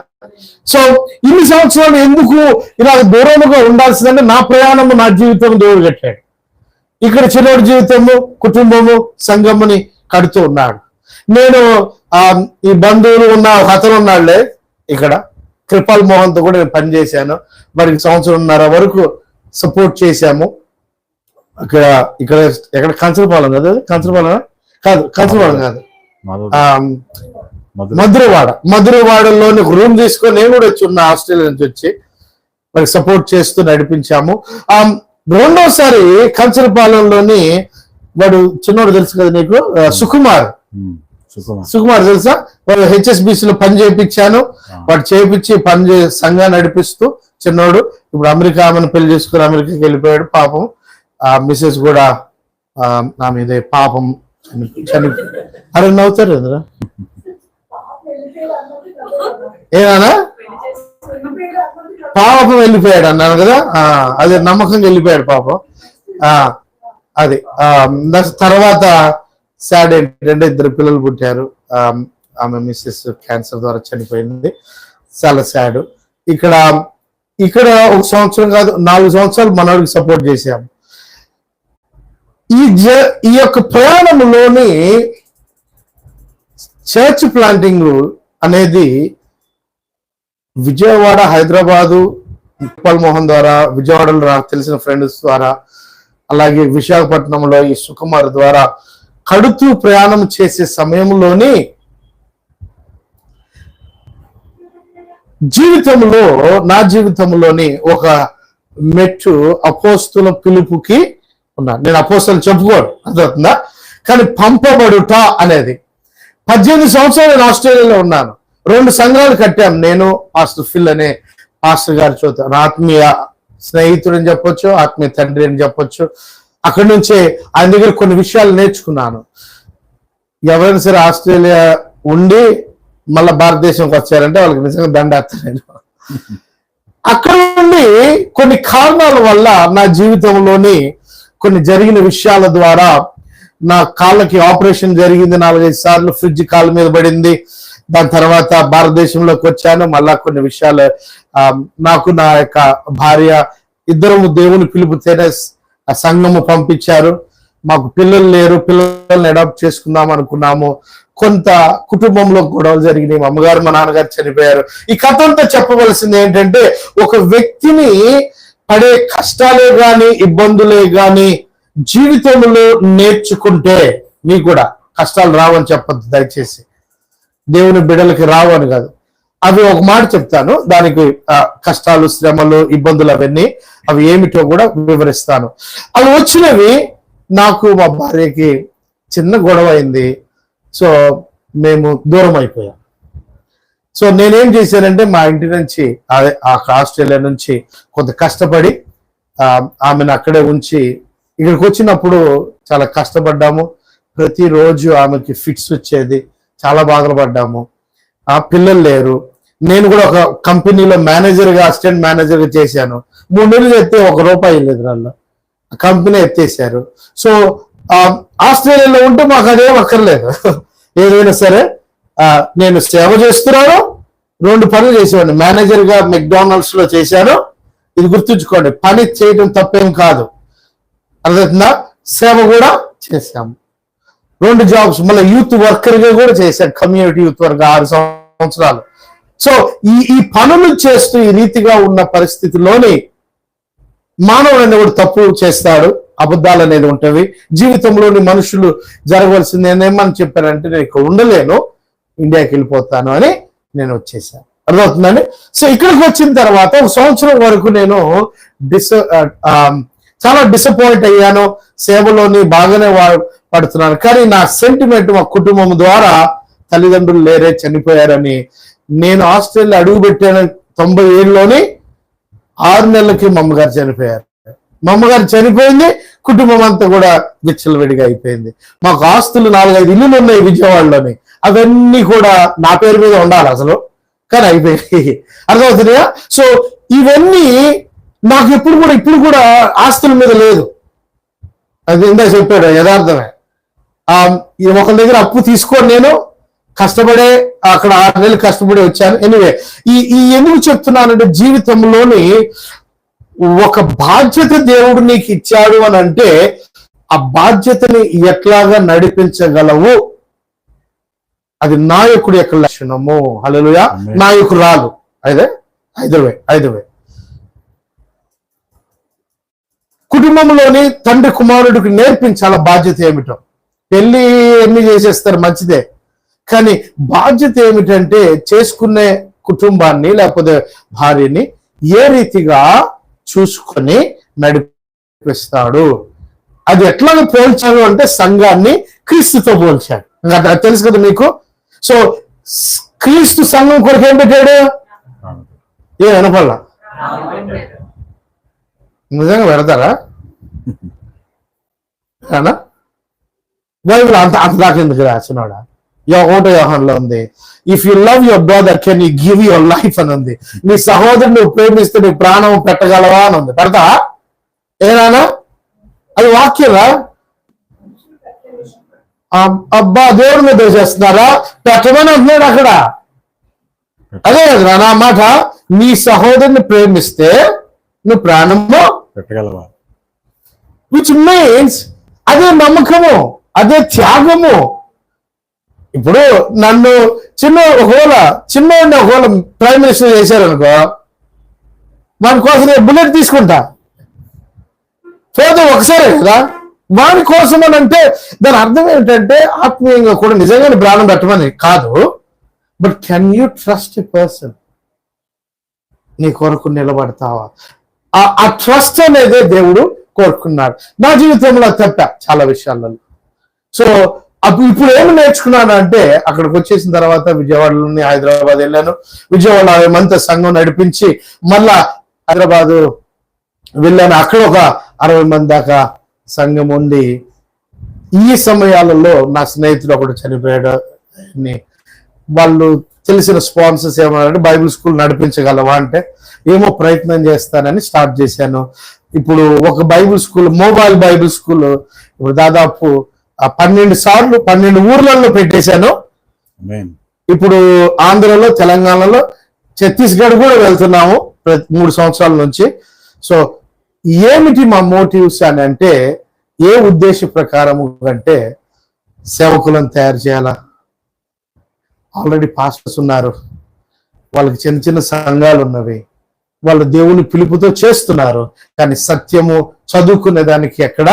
సో ఇన్ని సంవత్సరాలు ఎందుకు ఇలా దూరముగా ఉండాల్సిందంటే నా ప్రయాణము, నా జీవితం దేవుడు కట్టాడు. ఇక్కడ చిన్నోడి జీవితము, కుటుంబము, సంఘముని కడుతూ ఉన్నాడు. నేను ఈ బంధువులు ఉన్న ఒక అతను ఉన్నాడులే ఇక్కడ, కృపాల్ మోహన్తో కూడా నేను పనిచేశాను. వారికి 1.5 సంవత్సరం వరకు సపోర్ట్ చేశాము. ఇక్కడ ఎక్కడ కంచరపాలెం కదా, కంచరపాలెం కాదు, మధురవాడలోని ఒక రూమ్ తీసుకొని నేను కూడా వచ్చి ఉన్న ఆస్ట్రేలియా నుంచి వచ్చి వారికి సపోర్ట్ చేస్తూ నడిపించాము. రెండోసారి కంచరపాలెంలోని వాడు చిన్నోడు తెలుసు కదా నీకు, సుకుమార్ తెలుసా, వాడు హెచ్ఎస్బిసిలో పని చేయించాను. వాడు చేయించి సంఘం నడిపిస్తూ చిన్నోడు ఇప్పుడు అమెరికా ఆమెను పెళ్లి చేసుకుని అమెరికాకి వెళ్ళిపోయాడు. పాపం మిసెస్ కూడా నా మీదే పాపం అరే నవ్వుతారు ఎందురా ఏనా పాపం వెళ్ళిపోయాడు అన్నాను కదా, అదే నమ్మకంగా వెళ్ళిపోయాడు పాపం. అది తర్వాత సాడ్ ఏంటంటే 2 పిల్లలు పుట్టారు. ఆమె మిస్సెస్ క్యాన్సర్ ద్వారా చనిపోయింది. చాలా సాడ్. ఇక్కడ 1 సంవత్సరం కాదు 4 సంవత్సరాలు మనోడికి సపోర్ట్ చేశాము. ఈ యొక్క ప్రయాణంలోని చర్చ్ ప్లాంటింగ్ అనేది విజయవాడ, హైదరాబాదు, కృపాల్ మోహన్ ద్వారా, విజయవాడలో నాకు తెలిసిన ఫ్రెండ్స్ ద్వారా, అలాగే విశాఖపట్నంలో ఈ సుకుమార్ ద్వారా కడుతూ ప్రయాణం చేసే సమయంలోని నా జీవితంలోని ఒక మెట్టు అపోస్తుల పిలుపుకి ఉన్నా. నేను అపోస్తులు చెప్పుకోను, అర్థవుతుందా, కానీ పంపబడుట అనేది 18 సంవత్సరాలు నేను ఆస్ట్రేలియాలో ఉన్నాను. 2 సంఘాలు కట్టాం. నేను పాస్టర్ ఫిల్ అనే పాస్టర్ గారి చోట ఆత్మీయ స్నేహితుడు అని చెప్పొచ్చు, ఆత్మీయ తండ్రి అని చెప్పొచ్చు. అక్కడి నుంచే ఆయన దగ్గర కొన్ని విషయాలు నేర్చుకున్నాను. ఎవరైనా సరే ఆస్ట్రేలియా ఉండి మళ్ళీ భారతదేశంకి వచ్చారంటే వాళ్ళకి నిజంగా దండేస్తాను నేను. అక్కడ నుండి కొన్ని కారణాల వల్ల నా జీవితంలోని కొన్ని జరిగిన విషయాల ద్వారా నా కాళ్ళకి ఆపరేషన్ జరిగింది. 4-5 సార్లు ఫ్రిడ్జ్ కాళ్ళ మీద పడింది. దాని తర్వాత భారతదేశంలోకి వచ్చాను. మళ్ళా కొన్ని విషయాలు, నాకు నా యొక్క భార్య ఇద్దరము దేవుని పిలుపుతేనే ఆ సంఘము పంపించారు. మాకు పిల్లలు లేరు, పిల్లల్ని అడాప్ట్ చేసుకుందాం అనుకున్నాము. కొంత కుటుంబంలో గొడవలు జరిగినాయి. మా అమ్మగారు మా నాన్నగారు చనిపోయారు. ఈ కథ అంతా చెప్పవలసింది ఏంటంటే, ఒక వ్యక్తిని పడే కష్టాలే గాని ఇబ్బందులే గాని జీవితంలో నేర్చుకుంటే మీకు కూడా కష్టాలు రావని చెప్పద్దు దయచేసి. దేవుని బిడ్డలకి రావు అని కాదు, అవి ఒక మాట చెప్తాను. దానికి కష్టాలు, శ్రమలు, ఇబ్బందులు అవన్నీ అవి ఏమిటో కూడా వివరిస్తాను. అవి వచ్చినవి నాకు మా భార్యకి చిన్న గొడవ అయింది. సో మేము దూరం అయిపోయాం. సో నేనేం చేశానంటే మా ఇంటి నుంచి ఆస్ట్రేలియా నుంచి కొంత కష్టపడి ఆమెను అక్కడే ఉంచి ఇక్కడికి వచ్చినప్పుడు చాలా కష్టపడ్డాము. ప్రతిరోజు ఆమెకి ఫిట్స్ వచ్చేది, చాలా బాధలు పడ్డాము. పిల్లలు లేరు. నేను కూడా ఒక కంపెనీలో మేనేజర్గా, అసిస్టెంట్ మేనేజర్గా చేశాను. 3 నెలలు చేస్తే ₹1 లేదు వాళ్ళు, కంపెనీ ఎత్తేసారు. సో ఆస్ట్రేలియాలో ఉంటే మాకు అదేం అక్కర్లేదు. ఏదైనా సరే నేను సేవ చేస్తున్నాను. 2 పనులు చేసేవాడిని. మేనేజర్గా మెక్డానల్డ్స్ లో చేశాను. ఇది గుర్తుంచుకోండి, పని చేయడం తప్పేం కాదు, అర్థమవుతుందా. సేవ కూడా చేశాము. 2 జాబ్స్. మళ్ళీ యూత్ వర్కర్ గా కూడా చేశాను, కమ్యూనిటీ యూత్ వర్క్ 6 సంవత్సరాలు. సో ఈ పనులు చేస్తూ ఈ రీతిగా ఉన్న పరిస్థితిలోని మానవుడు అనేవాడు తప్పు చేస్తాడు, అబద్ధాలు అనేది ఉంటవి జీవితంలోని. మనుషులు జరగవలసింది నేనేమని చెప్పానంటే, నేను ఇక్కడ ఉండలేను, ఇండియాకి వెళ్ళిపోతాను అని నేను వచ్చేసాను. అర్థమవుతుందండి. సో ఇక్కడికి వచ్చిన తర్వాత ఒక సంవత్సరం వరకు నేను చాలా డిసప్పాయింట్ అయ్యాను. సేవలోని బాగానే పడుతున్నాను, కానీ నా సెంటిమెంట్ మా కుటుంబం ద్వారా తల్లిదండ్రులు లేరే, చనిపోయారని. నేను ఆస్ట్రేలియా అడుగు పెట్టాను 97లోని 6 నెలలకి మా అమ్మగారు చనిపోయారు. మా అమ్మగారు చనిపోయింది, కుటుంబం అంతా కూడా విచ్చలవిడిగా అయిపోయింది. మాకు ఆస్తులు 4-5 ఇల్లులు ఉన్నాయి విజయవాడలోని, అవన్నీ కూడా నా పేరు మీద ఉండాలి అసలు, కానీ అయిపోయాయి. అర్థమవుతున్నాయా? సో ఇవన్నీ నాకు ఇప్పుడు కూడా ఆస్తుల మీద లేదు. అది ఇందా చెప్పాడు, యథార్థమే. ఒకరి దగ్గర అప్పు తీసుకొని నేను కష్టపడే అక్కడ 6 నెలలు కష్టపడి వచ్చాను. ఎనీవే, ఈ ఎందుకు చెప్తున్నానంటే, జీవితంలోని ఒక బాధ్యత దేవుడు నీకు ఇచ్చాడు అని అంటే ఆ బాధ్యతని ఎట్లాగా నడిపించగలవు, అది నాయకుడి యొక్క లక్షణము. హల్లెలూయా. నాయకురాలు ఐదవే కుటుంబంలోని తండ్రి కుమారుడికి నేర్పించాల బాధ్యత ఏమిటో. పెళ్లి ఎన్ని చేసేస్తారు, మంచిదే, కానీ బాధ్యత ఏమిటంటే చేసుకునే కుటుంబాన్ని లేకపోతే భార్యని ఏ రీతిగా చూసుకొని నడిపిస్తాడు. అది ఎట్లాగ పోల్చాడు అంటే సంఘాన్ని క్రీస్తుతో పోల్చాడు. అది తెలుసు కదా మీకు. సో క్రీస్తు సంఘం కొరకు ఏం పెట్టాడు? ఏ వినపల్లా? నిజంగా పెడతారా? బైబిల్ అంత దాకా ఎందుకు రాసినాడా? 1వ యోహానులో ఉంది, if you love your brother can you give your life అని ఉంది. నీ సహోదరుని నువ్వు ప్రేమిస్తే నీ ప్రాణం పెట్టగలవా అని ఉంది. పెడతా ఏనానా? అది వాక్యరా? అబ్బా, దేవుడి మీద చేస్తున్నారా? పెట్టమని అంటున్నాడు అక్కడ. అదే కదా నా మాట, నీ సహోదరుని ప్రేమిస్తే నువ్వు ప్రాణము పెట్టగలవా, విచ్ మీన్స్ అదే నమ్మకము, అదే త్యాగము. ఇప్పుడు నన్ను చిన్నోడిని ఒకవేళ ప్రైమ్ మినిస్టర్ చేశారనుకో, వాని కోసం నేను బుల్లెట్ తీసుకుంటా. పోతే ఒకసారి కదా, వాని కోసం అని అంటే దాని అర్థం ఏంటంటే ఆత్మీయంగా కూడా నిజంగానే ప్రాణం పెట్టమని కాదు, but can you trust a person? నీ కొరకు నిలబడతావా? ఆ ట్రస్ట్ అనేది దేవుడు కోరుకున్నాడు. నా జీవితంలో తప్ప చాలా విషయాలలో. సో ఇప్పుడు ఏమి నేర్చుకున్నాను అంటే, అక్కడికి వచ్చేసిన తర్వాత విజయవాడలోని హైదరాబాద్ వెళ్ళాను. విజయవాడ 60 మంది సంఘం నడిపించి మళ్ళా హైదరాబాదు వెళ్ళాను. అక్కడ ఒక 60 మంది దాకా సంఘం ఉండి, ఈ సమయాలలో నా స్నేహితుడు ఒకడు చనిపోయాడు. వాళ్ళు తెలిసిన స్పాన్సర్స్ ఏమన్నారంటే, బైబిల్ స్కూల్ నడిపించగలవా అంటే, ఏమో ప్రయత్నం చేస్తానని స్టార్ట్ చేశాను. ఇప్పుడు ఒక Bible school, mobile Bible school ఇప్పుడు దాదాపు 12 సార్లు 12 ఊర్లలో పెట్టేశాను. ఇప్పుడు ఆంధ్రలో, తెలంగాణలో, ఛత్తీస్గఢ్ కూడా వెళ్తున్నాము 3 సంవత్సరాల నుంచి. సో ఏమిటి మా మోటివ్స్ అని అంటే, ఏ ఉద్దేశ ప్రకారము అంటే, సేవకులను తయారు చేయాలా. ఆల్రెడీ పాస్టర్స్ ఉన్నారు, వాళ్ళకి చిన్న చిన్న సంఘాలు ఉన్నవి, వాళ్ళు దేవుని పిలుపుతో చేస్తున్నారు, కానీ సత్యము చదువుకునే దానికి ఎక్కడ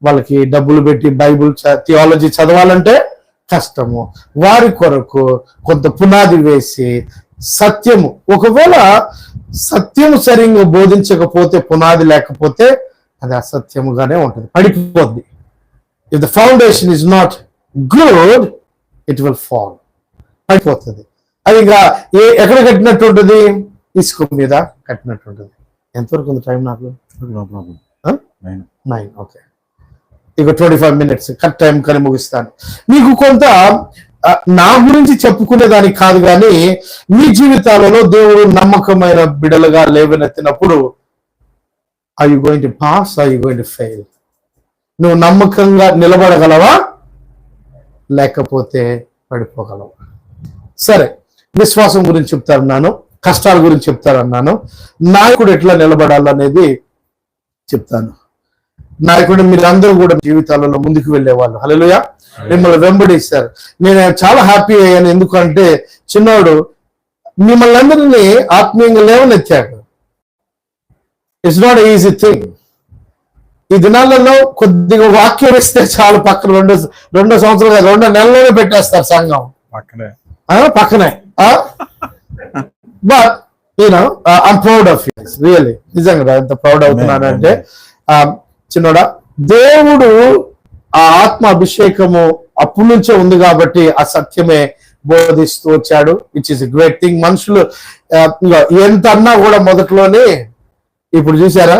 వాళ్ళకి డబ్బులు పెట్టి బైబుల్ థియాలజీ చదవాలంటే కష్టము. వారి కొరకు కొంత పునాది వేసి సత్యము, ఒకవేళ సత్యము సరిగ్గా బోధించకపోతే, పునాది లేకపోతే అది అసత్యముగానే ఉంటుంది, పడిపోద్ది. If the foundation is not good it will fall, పడిపోతుంది. అది ఇంకా ఎక్కడ కట్టినట్టు ఉంటుంది? ఇసుక మీద కట్టినట్టు ఉంటుంది. ఎంతవరకు ఉంది టైం నాకు? 9. ఓకే, ఇక 25 minutes కరెక్ట్ టైం కానీ ముగిస్తాను. మీకు కొంత నా గురించి చెప్పుకునేదానికి కాదు, కానీ మీ జీవితాలలో దేవుడు నమ్మకమైన బిడలుగా లేవనెత్తినప్పుడు, are you going to pass, are you going to fail? నువ్వు నమ్మకంగా నిలబడగలవా, లేకపోతే పడిపోగలవా? సరే, విశ్వాసం గురించి చెప్తారన్నాను, కష్టాల గురించి చెప్తారన్నాను, నాయకుడు ఎట్లా నిలబడాలనేది చెప్తాను. నాయకుడు మీరందరూ కూడా జీవితాలలో ముందుకు వెళ్ళేవాళ్ళు. హల్లెలూయా. మిమ్మల్ని వెంబడిస్తారు. నేను చాలా హ్యాపీ అయ్యాను, ఎందుకంటే చిన్నోడు మిమ్మల్ని అందరినీ ఆత్మీయంగా లేవనెత్తాడు. It's not easy thing. ఈ దినాలలో కొద్దిగా వాక్యం ఇస్తే చాలు, పక్కన 2 సంవత్సరాలు 2 నెలల్లోనే పెట్టేస్తారు సంఘం. పక్కనే. But I'm proud of you really, నిజంగా ఎంత ప్రౌడ్ అవుతున్నానంటే చిన్నోడా, దేవుడు ఆ ఆత్మ అభిషేకము అప్పటి నుంచే ఉంది కాబట్టి ఆ సత్యమే బోధిస్తూ వచ్చాడు, విచ్ ఇస్ గ్రేట్ థింగ్. మనుషులు ఎంత అన్నా కూడా మొదట్లోనే, ఇప్పుడు చూసారా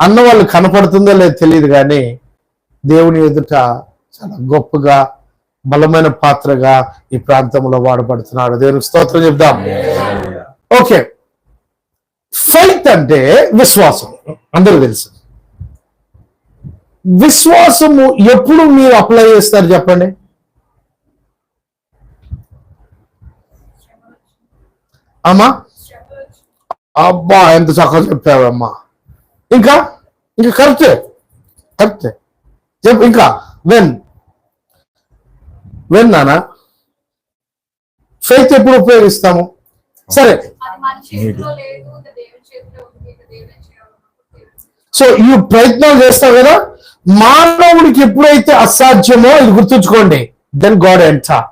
అన్న వాళ్ళు కనపడుతుందో లేదో తెలియదు కానీ దేవుని ఎదుట చాలా గొప్పగా బలమైన పాత్రగా ఈ ప్రాంతంలో వాడబడుతున్నాడు. దేవునికి స్తోత్రం చెప్దాం. ఓకే, ఫెయిత్ అంటే విశ్వాసం, అందరూ తెలుసు. విశ్వాసము ఎప్పుడు మీరు అప్లై చేస్తారు చెప్పండి? అమ్మా అబ్బా ఎంత చక్కగా చెప్పావమ్మా. ఇంకా ఇంకా కరెక్టే చెప్పు. ఇంకా వెన్ నానా ఫెయిత్ ఎప్పుడు ఉపయోగిస్తాము? సరే, సో ఈ ప్రయత్నాలు చేస్తావు కదా, మానవుడికి ఎప్పుడైతే అసాధ్యమో ఇది గుర్తుంచుకోండి, దెన్ గాడ్ ఎంటర్.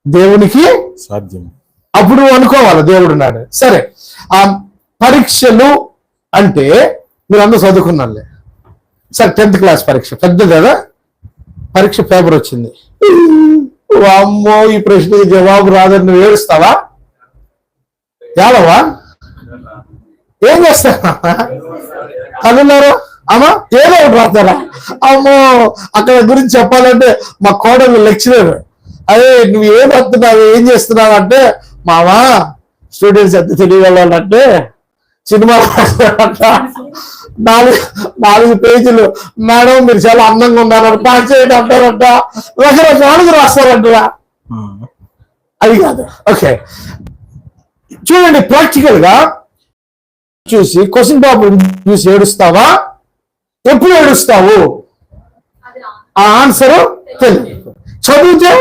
దేవునికి సాధ్యం అప్పుడు అనుకోవాలి దేవుడు ఉన్నాడు. సరే, ఆ పరీక్షలు అంటే మీరు అందరూ చదువుకున్నారులే. సరే, 10th క్లాస్ పరీక్ష పెద్ద కదా, పరీక్ష పేపర్ వచ్చింది. అమ్మో ఈ ప్రశ్నకి జవాబు రాదని నువ్వు ఏడుస్తావా? ఏడవా? ఏం చేస్తావా? కనున్నారు అమ్మా, ఏదో ఒకటి రాస్తారా? అమ్మో అక్కడ గురించి చెప్పాలంటే మా కోడలు లెక్చరర్, అదే నువ్వు ఏం వస్తున్నావు ఏం చేస్తున్నావు అంటే, మావా స్టూడెంట్స్ ఎంత తెలియగలంటే సినిమా నాలుగు పేజీలు, మేడం మీరు చాలా అందంగా ఉన్నారంట, పాస్ చేయండి అంటారంట, రకరకాలుగా రాస్తారంట. అది కాదు. ఓకే, చూడండి ప్రాక్టికల్ గా చూసి క్వశ్చన్ పేపర్ చూసి ఏడుస్తావా? ఎప్పుడు ఏడుస్తావు? ఆ ఆన్సర్ తెలియదు. చదివితే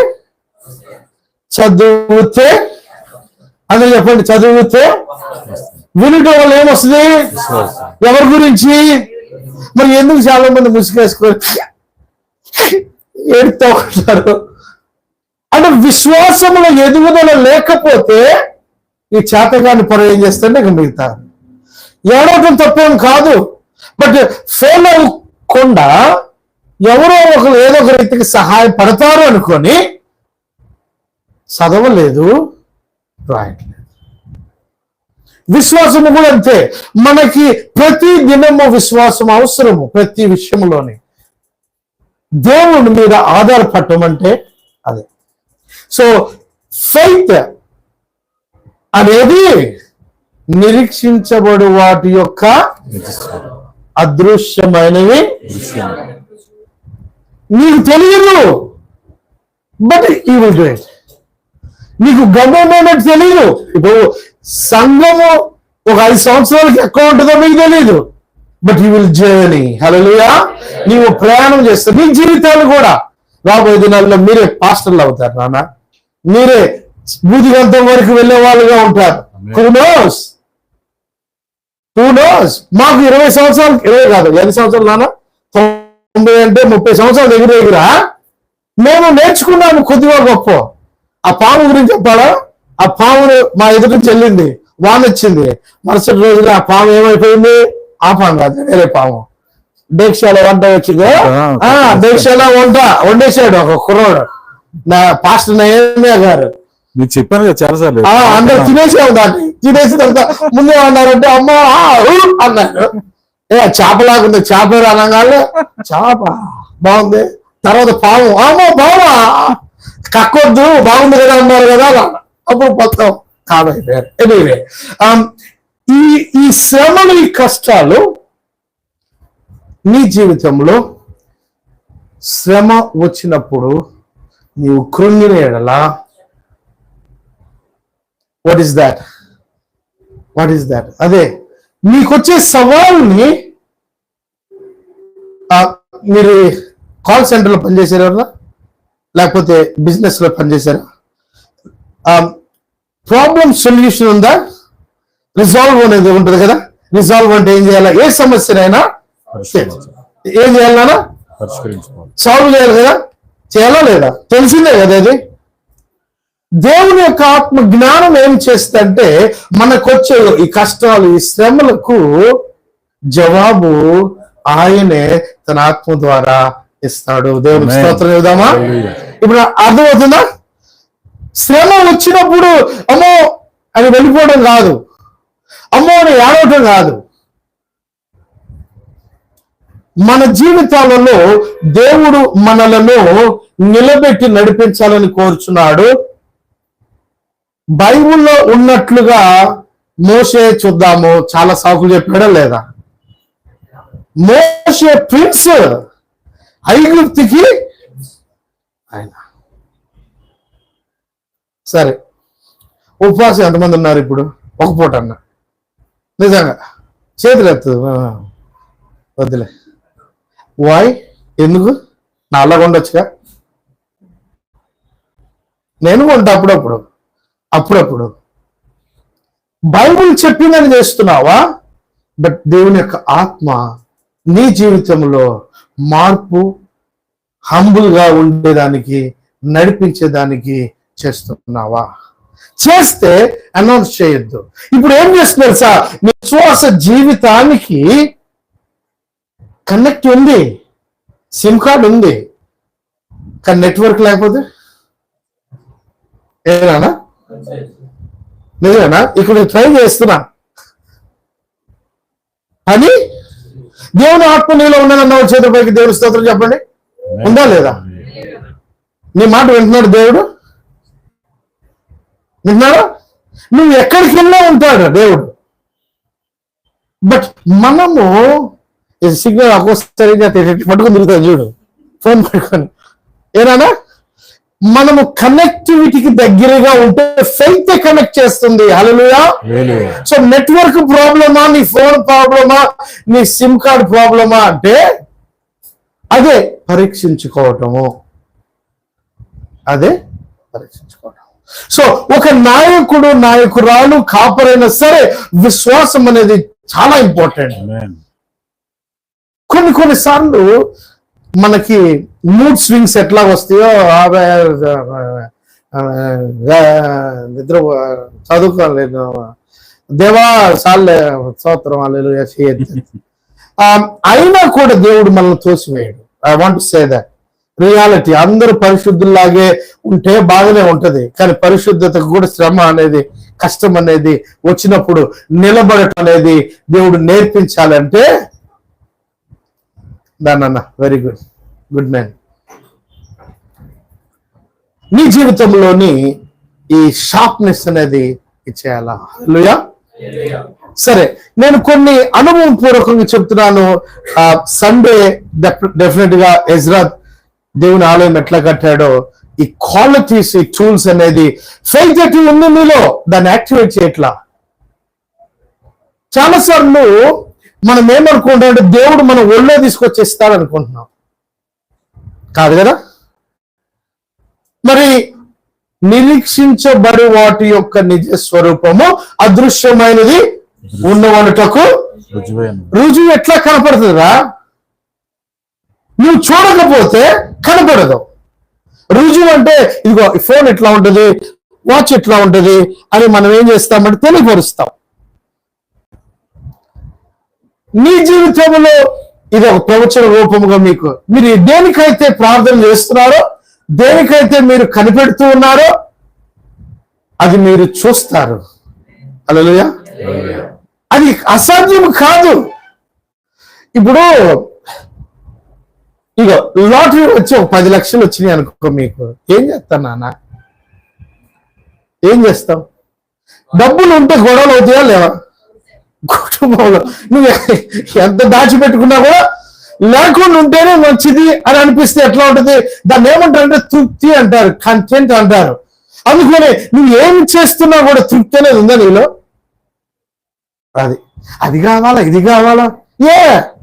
అదే చెప్పండి, చదివితే వినటం వల్ల ఏమొస్తుంది? ఎవరి గురించి? మరి ఎందుకు చాలా మంది ముసుగేసుకొని ఏడుతూ ఉంటారు అంటే విశ్వాసంలో ఎదుగుదల లేకపోతే ఈ చేతగాని పొర ఏం చేస్తుంటే ఇక మిగతా ఏడవటం తప్పేం కాదు. బట్ ఫెయిల్ అవ్వకుండా ఎవరో ఒకరు ఏదో ఒక రీతికి సహాయపడతారు అనుకొని చదవలేదు, రాయట్లేదు. విశ్వాసము కూడా అంతే. మనకి ప్రతి దినము విశ్వాసం అవసరము. ప్రతి విషయంలోనే దేవుని మీద ఆధారపడటం అంటే అదే. సో ఫెయిత్ అనేది నిరీక్షించబడు వాటి యొక్క అదృశ్యమైనవి. నీకు తెలియదు, బట్ ఈ విల్ డూ ఇట్. నీకు గమ్యమైనట్టు తెలియదు. ఇప్పుడు సంఘము ఒక 5 సంవత్సరాలకి ఎక్కడ ఉంటుందో మీకు తెలియదు, బట్ యూ విల్ జర్నీ. హల్లెలూయా. నీవు ప్రయాణం చేస్తావు. నీ జీవితాలు కూడా రాబోయే దినాల్లో మీరే పాస్టర్లు అవుతారు నాన్న, మీరే బూదిగంతం వరకు వెళ్ళే వాళ్ళుగా ఉంటారు. Who knows? మాకు 20 సంవత్సరాలు, 20 కాదు 5 సంవత్సరాలు నాన్న, 90 అంటే 30 సంవత్సరాలు దగ్గర మేము నేర్చుకున్నాము కొద్దిగా గొప్ప. ఆ పాము గురించి చెప్పాలా? ఆ పామును మా ఎదురు చెల్లింది, వాన వచ్చింది. మరుసటి రోజున ఆ పాము ఏమైపోయింది? ఆ పాము కాదు, వేరే పాము. డేక్షాల వంట వచ్చింది. డేక్షాల వంట వండేశాడు ఒక కుర్రాడు, నా పాస్టర్ నయమ్య గారు. మీకు చెప్పాను కదా చాలాసార్లు. అందరు తినేసాము దాన్ని. తినేసిన తర్వాత ముందే అన్నారంటే అమ్మ అన్నారు. చేపలాగుంది, చేప అనగానే చేప బాగుంది. తర్వాత పాము, అమ్మో పామా కక్కొద్దు బాగుంది కదా అన్నారు కదా, అప్పుడు మొత్తం కామైపోయారు. ఎనీవే, ఈ శ్రమలు ఈ కష్టాలు నీ జీవితంలో శ్రమ వచ్చినప్పుడు నీవు కృంగిన ఎడల వాట్ ఈస్ దాట్? అదే నీకొచ్చే సవాల్ని. మీరు కాల్ సెంటర్లో పనిచేసారు ఎవరన్నా, లేకపోతే బిజినెస్ లో పనిచేశారా? ప్రాబ్లం సొల్యూషన్ ఉందా? రిజాల్వ్ అనేది ఉంటుంది కదా. రిజాల్వ్ అంటే ఏం చేయాలా? ఏ సమస్యనైనా ఏం చేయాలన్నా సాల్వ్ చేయాలి కదా. చేయాలా లేదా? తెలిసిందే కదా అది. దేవుని యొక్క ఆత్మ జ్ఞానం ఏం చేస్తుందంటే మనకొచ్చే ఈ కష్టాలు, ఈ శ్రమలకు జవాబు ఆయనే తన ఆత్మ ద్వారా ఇస్తాడు. దేవునికి స్తోత్రం చెబుదామా? ఇప్పుడు అర్థమవుతుందా? శ్రమ వచ్చినప్పుడు అమ్మో అని వెళ్ళిపోవడం కాదు, అమ్మో అని ఏడవటం కాదు. మన జీవితాలలో దేవుడు మనలను నిలబెట్టి నడిపించాలని కోరుచున్నాడు. బైబిల్లో ఉన్నట్లుగా మోషే చూద్దాము, చాలా సాకులు చెప్పాడా లేదా? మోషే ప్రిన్స్, ఐగుప్తుకి ఆయన. సరే, ఉపవాసం ఎంతమంది ఉన్నారు ఇప్పుడు? ఒక పూట అన్న నిజంగా చేతులు ఎత్తు, వద్దులే. వాయ్, ఎందుకు? నా అలా ఉండొచ్చుగా, నేను కొంటా అప్పుడప్పుడు. బైబిల్ చెప్పిందని చేస్తున్నావా? బట్ దేవుని యొక్క ఆత్మ నీ జీవితంలో మార్పు, హంబుల్గా ఉండేదానికి, నడిపించేదానికి చేస్తున్నావా? చేస్తే అనౌన్స్ చేయొద్దు. ఇప్పుడు ఏం చేస్తున్నారు సార్? మీ విశ్వాస జీవితానికి కనెక్ట్ ఉంది, సిమ్ కార్డ్ ఉంది, కానీ నెట్వర్క్ లేకపోతే ఏనా? నిజమేనా? ఇక్కడ ట్రై చేస్తున్నా అని దేవుని ఆత్మ నీలో ఉన్నానన్న చేతులపైకి దేవుని స్తోత్రం చెప్పండి. ఉందా లేదా? నీ మాట వింటున్నాడు దేవుడు? వింటున్నాడా? నువ్వు ఎక్కడికి వెళ్ళా ఉంటాడు దేవుడు. బట్ మనము సిగ్నల్ ఒక్కోసారి పట్టుకొని తిరుగుతాం చూడు, ఫోన్ పట్టుకొని. ఏనా? మనము కనెక్టివిటీకి దగ్గరగా ఉంటే ఫెయిత్ కనెక్ట్ చేస్తుంది. హల్లెలూయా. సో నెట్వర్క్ ప్రాబ్లమా, నీ ఫోన్ ప్రాబ్లమా, నీ సిమ్ కార్డ్ ప్రాబ్లమా అంటే అదే పరీక్షించుకోవటము. సో ఒక నాయకుడు, నాయకురాలు, కాపరైనా సరే విశ్వాసం అనేది చాలా ఇంపార్టెంట్. కొన్నిసార్లు మనకి మూడ్ స్వింగ్స్ ఎట్లా వస్తాయో, నిద్ర చదువుకోలేదు, దేవా సార్లే స్తోత్రం హల్లెలూయా చేయొద్దు. అయినా కూడా దేవుడు మనల్ని తోసివేయడు. I want to say that reality. అందరూ పరిశుద్ధుల్లాగే ఉంటే బాగానే ఉంటది, కానీ పరిశుద్ధతకు కూడా శ్రమ అనేది, కష్టం అనేది వచ్చినప్పుడు నిలబడటం అనేది దేవుడు నేర్పించాలంటే దానన్న వెరీ గుడ్ మ్యాన్. నీ జీవితంలోని ఈ షార్ప్నెస్ అనేది ఇచ్చేయాలా? హల్లెలూయా. సరే, నేను కొన్ని అనుభవం పూర్వకంగా చెప్తున్నాను. సండే డెఫినెట్ గా ఎజ్రా దేవుని ఆలయం ఎట్లా కట్టాడో, ఈ క్వాలిటీస్, ఈ టూల్స్ అనేది ఫెయిత్ ఎట్లా ఉంది మీలో, దాన్ని యాక్టివేట్ చేయట్లా. చాలాసార్లు మనం ఏమనుకుంటామంటే దేవుడు మన ఒళ్ళో తీసుకొచ్చేస్తాడు అనుకుంటున్నాం. కాదు కదా? మరి నిరీక్షించబడి వాటి యొక్క నిజ స్వరూపము అదృశ్యమైనది ఉన్నవనుటకు రుజువు ఎట్లా కనపడుతుందా? నువ్వు చూడకపోతే కనపడదు. రుజువు అంటే ఇదిగో ఫోన్ ఎట్లా ఉంటుంది, వాచ్ ఎట్లా ఉంటుంది అని మనం ఏం చేస్తామంటే తెలియపరుస్తాం. నీ జీవితంలో ఇది ఒక ప్రవచన రూపముగా మీరు దేనికైతే ప్రార్థన చేస్తున్నారో, దేనికైతే మీరు కనిపెడుతూ ఉన్నారో అది మీరు చూస్తారు. హల్లెలూయా. అది అసాధ్యం కాదు. ఇప్పుడు ఇక లాటరీ వచ్చి ఒక 10 లక్షలు వచ్చినాయి అనుకో, మీకు ఏం చేస్తాను నాన్న? ఏం చేస్తాం? డబ్బులు ఉంటే గొడవలు అవుతాయా లేవా? కుటుంబంలో నువ్వు ఎంత దాచిపెట్టుకున్నా కూడా లేకుండా ఉంటేనే మంచిది అని అనిపిస్తే ఎట్లా ఉంటుంది? దాన్ని ఏమంటారంటే తృప్తి అంటారు, కంటెంట్ అంటారు. అందుకనే నువ్వు ఏం చేస్తున్నా కూడా తృప్తి అనేది ఉందా నీలో? అది కావాలా, ఇది కావాలా,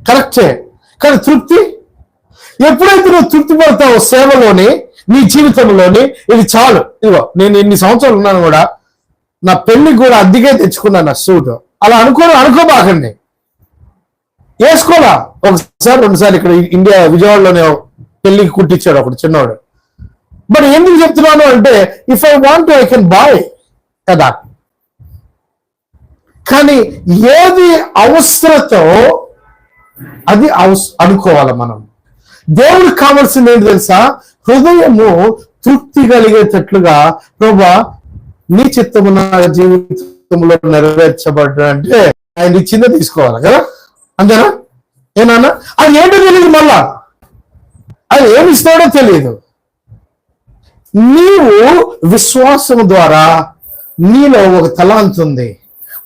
కరెక్టే. కానీ తృప్తి ఎప్పుడైతే నువ్వు తృప్తి పడతావో సేవలోని, నీ జీవితంలోని, ఇది చాలు. ఇదిగో నేను ఇన్ని సంవత్సరాలు ఉన్నాను కూడా, నా పెళ్లికి కూడా అద్దెకే తెచ్చుకున్నాను నా సూట్. అలా అనుకోబాకండి. వేసుకోలా ఒకసారి 2 సార్లు. ఇక్కడ ఇండియా విజయవాడలోనే పెళ్లికి కుట్టించాడు ఒకడు చిన్నవాడు. బట్ ఎందుకు చెప్తున్నాను అంటే if I want I can buy కదా. కానీ ఏది అవసరతో అది అనుకోవాలి మనం. దేవుడికి కావాల్సింది ఏంటి తెలుసా? హృదయము తృప్తి కలిగేటట్లుగా ప్రభా నీ చిత్తము నా జీవితంలో నెరవేర్చబడ్డా ఆయన ఇచ్చిందే తీసుకోవాలి కదా, అంతేనా? ఏనా? అది ఏంటో తెలియదు, మళ్ళా అది ఏమి ఇస్తాడో తెలియదు. నీవు విశ్వాసం ద్వారా నీలో ఒక తలాంత్ ఉంది.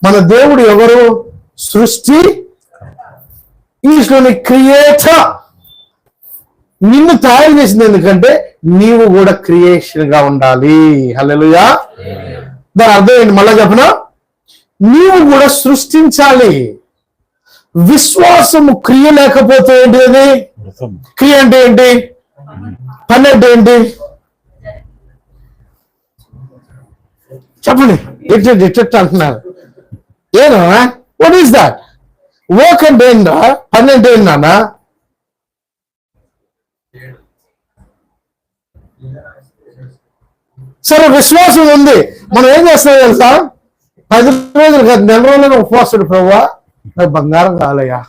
మన దేవుడు ఎవరు? సృష్టి, ఇంగ్లీష్లోని క్రియేటర్. నిన్ను తయారు చేసింది ఎందుకంటే నీవు కూడా క్రియేషన్ గా ఉండాలి. హల్లెలూయా. దాని అర్థం ఏంటి మళ్ళా చెప్పనా? నీవు కూడా సృష్టించాలి. విశ్వాసము క్రియ లేకపోతే ఏంటి? అది క్రియ అంటే ఏంటి? పని అంటే ఏంటి? చెప్పండి. ఎట్ట అంటున్నారు? ఏనా? What is that? వర్క్ అంటే ఏందా? పని అంటే ఏందన్నా? సరే, విశ్వాసం ఉంది, మనం ఏం చేస్తాం తెలుసా? 10 రోజులు కాదు, 4 రోజులు ఉపవాసుడు. ప్రభువా నాకు బంగారం కావాలయ్యా.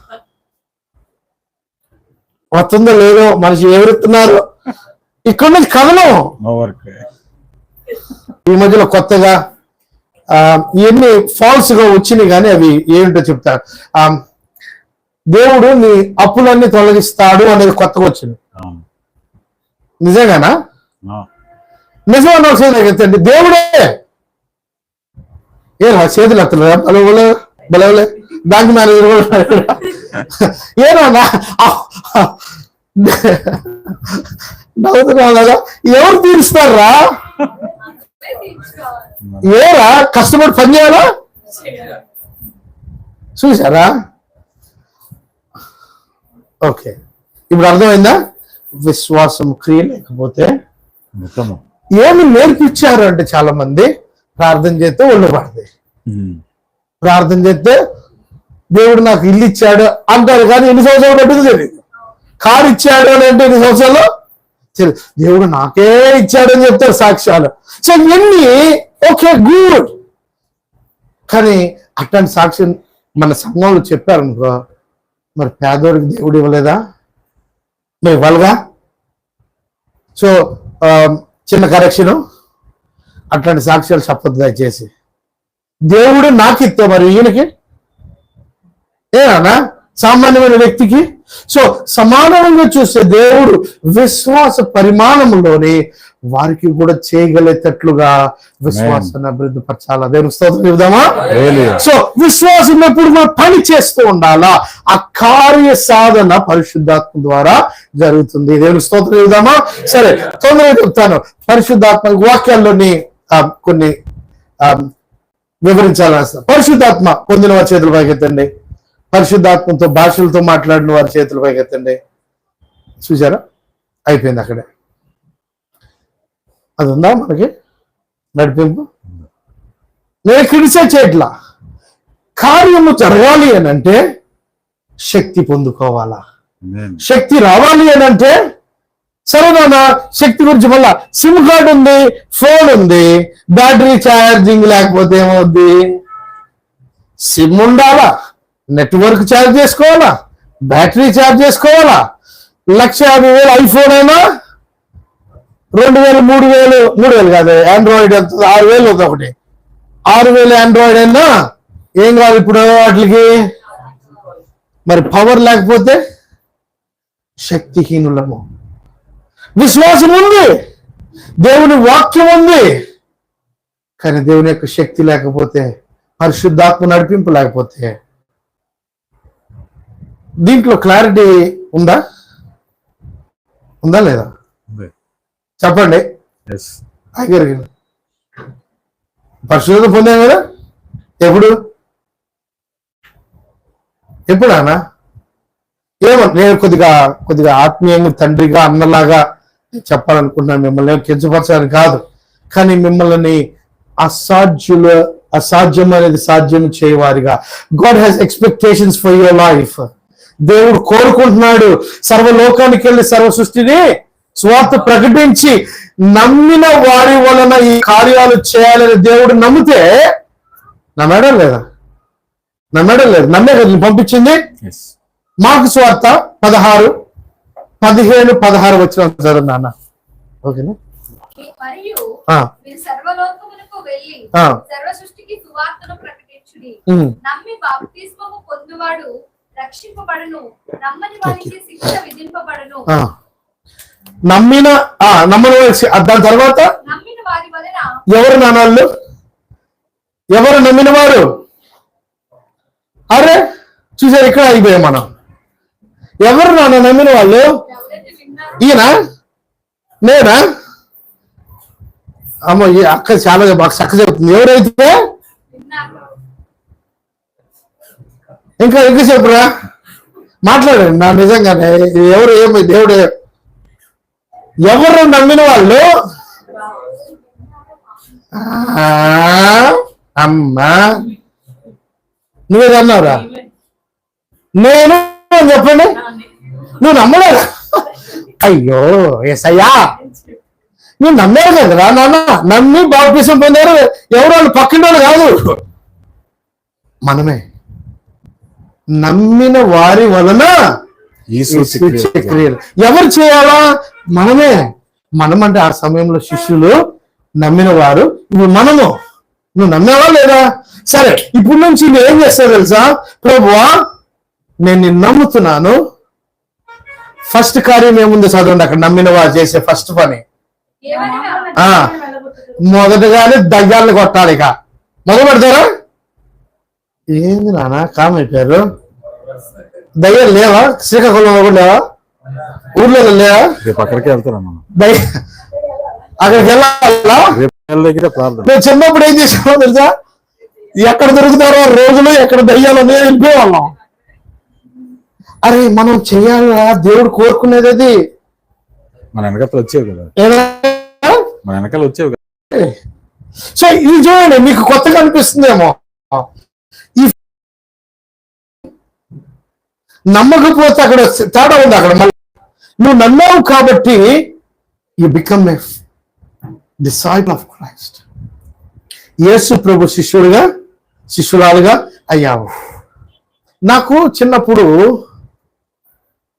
వస్తుందో లేదో, మనిషి ఎవరుతున్నారు ఇక్కడ నుంచి కథనం. ఈ మధ్యలో కొత్తగా ఇవన్నీ ఫాల్స్ గా వచ్చినాయి, కానీ అవి ఏంటో చెప్తారు. దేవుడు నీ అప్పులన్నీ తొలగిస్తాడు అనేది కొత్తగా వచ్చింది. నిజంగానా? నిజమన్నా ఒకసారి దేవుడే ఏనా చేతులు ఎత్తలేదా? బలవలే బలవలే బ్యాంక్ మేనేజర్ కూడా ఏనా నవ్వుతున్నా. ఎవరు తీరుస్తారా? ఏరా కష్టపడి పని చేయాలా? చూసారా? ఓకే, ఇప్పుడు అర్థమైందా? విశ్వాసం క్రియ లేకపోతే ఏమి నేర్పించారు అంటే చాలా మంది ప్రార్థన చేస్తే ఒళ్ళు పడతాయి. ప్రార్థన చేస్తే దేవుడు నాకు ఇల్లు ఇచ్చాడు అంటారు, కానీ ఎన్ని సంవత్సరాలు పట్టిందో తెలియదు. కారు ఇచ్చాడు అని అంటే ఎన్ని సంవత్సరాలు తెలియదు. దేవుడు నాకే ఇచ్చాడు అని చెప్తారు సాక్ష్యాలు. సో ఇవన్నీ ఓకే, గుడ్. కానీ అట్లాంటి సాక్ష్యం మన సంఘంలో చెప్పారనుకో, మరి పేదోడికి దేవుడు ఇవ్వలేదా? నువ్వు ఇవ్వాలిగా. సో చిన్న కరెక్షను, అట్లాంటి సాక్ష్యాలు చెప్పొద్దు దయచేసి. దేవుడు నాకు ఇస్తా, మరి ఈయనకి ఏనా సామాన్యమైన వ్యక్తికి? సో సమానంగా చూస్తే దేవుడు విశ్వాస పరిమాణంలోనే వారికి కూడా చేయగలిగేటట్లుగా విశ్వాసాన్ని అభివృద్ధి పరచాలా. దేవుని స్తోత్రం చెబుదామా? సో విశ్వాసం ఉన్నప్పుడు మనం పని చేస్తూ ఉండాలా. ఆ కార్య సాధన పరిశుద్ధాత్మ ద్వారా జరుగుతుంది. దేవుని స్తోత్రం చెబుదామా? సరే, తొందరగా చెప్తాను. పరిశుద్ధాత్మ వాక్యాల్లోని కొన్ని వివరించాలని. పరిశుద్ధాత్మ పొందిన వారి చేతుల పైకెత్తండి. పరిశుద్ధాత్మతో భాషలతో మాట్లాడిన వారి చేతుల పైకెత్తండి. చూసారా? అయిపోయింది అక్కడే. అది ఉందా మనకి నడిపింపు? నేను క్రిటిసైజ్ చేయట్లా. కార్యము జరగాలి అని అంటే శక్తి పొందుకోవాలా. శక్తి రావాలి అని అంటే సరేనా? శక్తి గురించి మళ్ళా సిమ్ కార్డు ఉంది, ఫోన్ ఉంది, బ్యాటరీ ఛార్జింగ్ లేకపోతే ఏమవుద్ది? సిమ్ ఉండాలా, నెట్వర్క్ ఛార్జ్ చేసుకోవాలా, బ్యాటరీ ఛార్జ్ చేసుకోవాలా. 1,50,000 ఐఫోన్ అయినా 2,000 3,000 కాదు, ఆండ్రాయిడ్ 6,000 ఉంది ఒకటి. 6,000 ఆండ్రాయిడ్ అయినా ఏం కాదు ఇప్పుడు వాటికి. మరి పవర్ లేకపోతే శక్తిహీనులము. విశ్వాసం ఉంది, దేవుని వాక్యం ఉంది, కానీ దేవుని యొక్క శక్తి లేకపోతే, పరిశుద్ధాత్మ నడిపింపు లేకపోతే, దీంట్లో క్లారిటీ ఉందా లేదా చెప్పండి. పరిశుద్ధత పొందాం కదా. ఎప్పుడు అన్నా ఏమో నేను కొద్దిగా ఆత్మీయంగా తండ్రిగా అన్నలాగా చెప్పాలనుకుంటున్నాను. మిమ్మల్ని కించపరచాలని కాదు, కానీ మిమ్మల్ని అసాధ్యం అనేది సాధ్యం చేయవారిగా. God has expectations for your life. దేవుడు కోరుకుంటున్నాడు సర్వలోకానికి వెళ్ళి సర్వ సృష్టిని స్వార్థ ప్రకటించి నమ్మిన వారి వలన ఈ కార్యాలు చేయాలని దేవుడు నమ్మితే నమ్మడం లేదా? నమ్మడం లేదు. నమ్మే కదా పంపించింది. మార్కు సువార్త 16:15-16 వచ్చిన చదువు నాన్న. ఓకేనా? మరియు ఆ, మీరు సర్వలోకమునకు వెళ్ళి ఆ. సర్వ సృష్టికి సువార్తను ప్రకటించుడి. నమ్మి బాప్తిస్మము పొందువాడు రక్షింపబడును, నమ్మని వారికి శిక్ష విధింపబడును. నమ్మిన దాని తర్వాత నమ్మిన వారి వలన ఎవరు నాన్నలు? ఎవరు నమ్మిన వారు? అరే చూసారు, ఇక్కడ అయిపోయాం మనం. ఎవరు నాన్న నమ్మిన వాళ్ళు? ఎవరైతే విన్నారో ఈయన? నేనా? అమ్మ ఈ అక్క చాలా బాగా చక్క చెబుతుంది. ఎవరైతే విన్నారు. ఇంకా చెప్పురా, మాట్లాడండి. నా నిజంగానే ఎవరు ఏమి దేవుడు ఎవరు నమ్మిన వాళ్ళు? అమ్మా నువ్వేదన్నావురా? నేను అని చెప్పండి. నువ్వు నమ్మలేదా? అయ్యో ఏసయ్యా, నువ్వు నమ్మారు కదరా నాన్న. నమ్మి బాప్తిసం పొందారు. ఎవరు వాళ్ళు? పక్కిన వాళ్ళు కాదు, మనమే. నమ్మిన వారి వలన క్రియలు ఎవరు చేయాలా? మనమే. మనం అంటే ఆ సమయంలో శిష్యులు, నమ్మిన వారు. ఇప్పుడు మనము. నువ్వు నమ్మేవా లేదా? సరే, ఇప్పుడు నుంచి నేను ఏం చేస్తా తెలుసా? ప్రభువా, నేను నిన్ను నమ్ముతున్నాను. ఫస్ట్ కార్యం ఏముంది చదవండి అక్కడ. నమ్మిన వారు చేసే ఫస్ట్ పని మొదటగానే దయ్యాలను కొట్టాలి. ఇక మొదలు పెడతారా? ఏంది నాన్న కామైపోయారు? దయ్యాలు లేవా? శ్రీకాకుళంలో కూడా లేవా? ఊర్లో లేవా? అక్కడికి వెళ్తాను. అక్కడికి వెళ్ళాలా? నేను చిన్నప్పుడు ఏం చేసామో తెలుసా? ఎక్కడ దొరుకుతారో రోజులు, ఎక్కడ దయ్యాలు ఉన్నాయో వెళ్ళిపోయేవాళ్ళం. అరే మనం చెయ్యాలా? దేవుడు కోరుకునేది అది. మన వెనకాల వచ్చేవి కదా, మన వెనకాల వచ్చేవి కదా. సో ఇది చూడండి, మీకు కొత్తగా అనిపిస్తుందేమో. ఈ నమ్మకపోతే అక్కడ తేడా ఉంది. అక్కడ మళ్ళీ నువ్వు నమ్మావు కాబట్టి you become a disciple of Christ. Yesu ప్రభు శిష్యురాలుగా అయ్యావు. నాకు చిన్నప్పుడు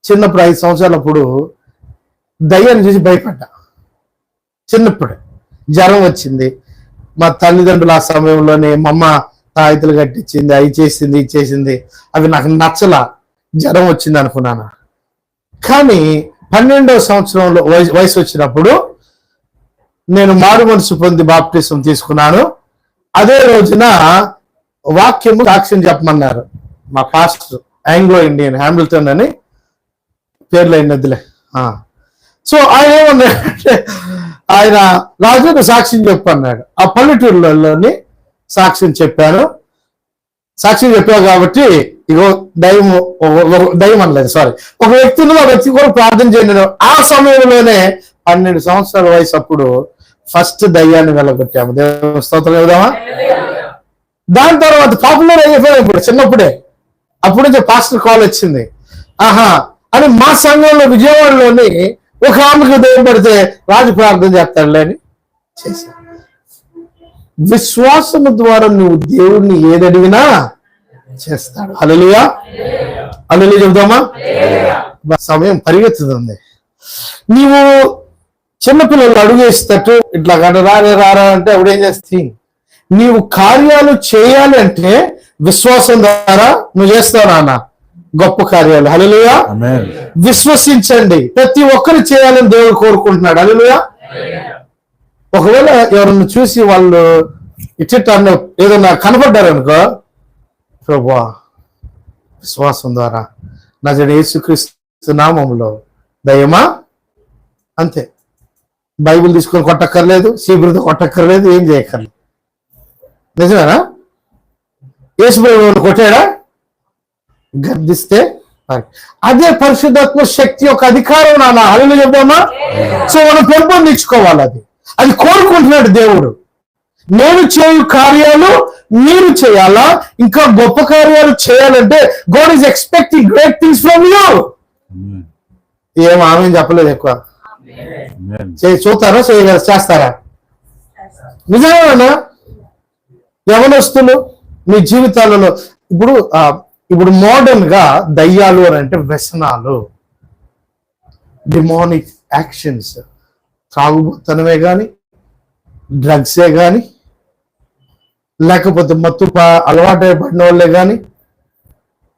5 సంవత్సరాలప్పుడు దయ్యాన్ని చూసి భయపడ్డా. చిన్నప్పుడు జ్వరం వచ్చింది. మా తల్లిదండ్రులు ఆ సమయంలోనే మా అమ్మ తాయితులు కట్టించింది, అవి చేసింది, ఇది చేసింది. అవి నాకు నచ్చలా. జ్వరం వచ్చింది అనుకున్నాను. కానీ 12వ సంవత్సరంలో వయసు వచ్చినప్పుడు నేను మారు మనసు పొంది బాప్టిజం తీసుకున్నాను. అదే రోజున వాక్యము సాక్ష్యం చెప్పమన్నారు మా పాస్టర్, ఆంగ్లో ఇండియన్, హామిల్టన్ అని పేర్లు అయినదిలే. సో ఆయన ఏమన్నాడంటే, ఆయన రాజుకు సాక్ష్యం చెప్పన్నాడు. ఆ పల్లెటూరులోని సాక్ష్యం చెప్పాను. సాక్ష్యం చెప్పావు కాబట్టి ఇగో దయ్యం అనలేదు, సారీ, ఒక వ్యక్తిని ఆ వ్యక్తి కూడా ప్రార్థన చేయండి. ఆ సమయంలోనే 12 సంవత్సరాల వయసు అప్పుడు ఫస్ట్ దయ్యాన్ని వెళ్ళగొట్టాము. దేవుని స్తోత్రం చెబుదామా? దాని తర్వాత పాపులర్ అయిపోయాం ఇప్పుడు. చిన్నప్పుడే అప్పుడు నుంచి పాస్టర్ కాల్ వచ్చింది. ఆహా అని మా సంఘంలో విజయవాడలోని ఒక ఆమెకు దయ్యం పడితే రాజు ప్రార్థన చేస్తాడులే అని చేశాను. విశ్వాసము ద్వారా నువ్వు దేవుడిని ఏదడిగినా చేస్తాడు. హల్లెలూయా, హల్లెలూయా చెబుదామా? సమయం పరిగెత్తుతుంది. నీవు చిన్నపిల్లలు అడుగేస్తట్టు ఇట్లా రారా అంటే అప్పుడేం చేస్తే, నీవు కార్యాలు చేయాలి అంటే విశ్వాసం ద్వారా నువ్వు చేస్తావు నాన్న గొప్ప కార్యాలు. హల్లెలూయా. విశ్వసించండి, ప్రతి ఒక్కరు చేయాలని దేవుడు కోరుకుంటున్నాడు. హల్లెలూయా. ఒకవేళ ఎవరన్నా చూసి వాళ్ళు ఇచ్చేటన్న ఏదన్నా కనపడ్డారు అనుకో, ప్రభువా విశ్వాసం ద్వారా నజరేయుడైన యేసుక్రీస్తు నామములో దయమా, అంతే. బైబిల్ తీసుకొని కొట్టక్కర్లేదు, సీబురుతో కొట్టక్కర్లేదు, ఏం చేయక్కర్లేదు. నిజమేనా? యేసు ప్రభువును కొట్టాడా? గద్దిస్తే అదే పరిశుద్ధాత్మ శక్తి యొక్క అధికారం నాన్న. హల్లెలూయా చెప్దామా? సో మనం పెంపొందించుకోవాలి. అది కోరుకుంటున్నాడు దేవుడు. నేను చేయు కార్యాలు మీరు చేయాలా? ఇంకా గొప్ప కార్యాలు చేయాలంటే God is expecting great things from you. ఏం ఆమె చెప్పలేదు ఎక్కువ. చూస్తారా చేస్తారా? నిజమేనా? యవనస్తులు మీ జీవితాలలో ఇప్పుడు మోడర్న్ గా దయ్యాలు అని అంటే వ్యసనాలు, డిమానిక్ యాక్షన్స్, త్రాగుబోతనమే కానీ, డ్రగ్సే కానీ, లేకపోతే మత్తు అలవాటు పడిన వాళ్ళే కానీ,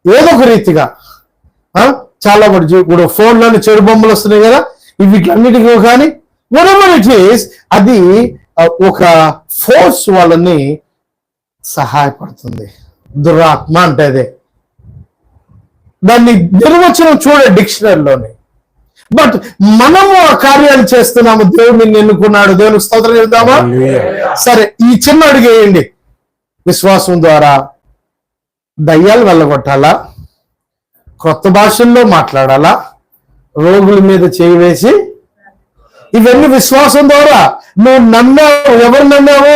ఏదో ఒక రీతిగా చాలా మంది ఇప్పుడు ఫోన్లోని చెడు బొమ్మలు వస్తున్నాయి కదా, వీటిలన్నిటికీ కానీ whatever it is, అది ఒక ఫోర్స్ వాళ్ళని సహాయపడుతుంది. దురాత్మ అంటే అదే. దాన్ని నిర్వచనం చూడ డిక్షనరీలోనే. బట్ మనము ఆ కార్యాలు చేస్తున్నాము. దేవుడు నిన్ను ఎన్నుకున్నాడు. దేవునికి స్తోత్రం చెప్తామా? సరే, ఈ చిన్న అడుగేయండి. విశ్వాసం ద్వారా దయ్యాలు వెళ్ళగొట్టాలా, కొత్త భాషల్లో మాట్లాడాలా, రోగుల మీద చేయి వేసి, ఇవన్నీ విశ్వాసం ద్వారా నువ్వు నమ్మావు. ఎవరు నమ్మావు?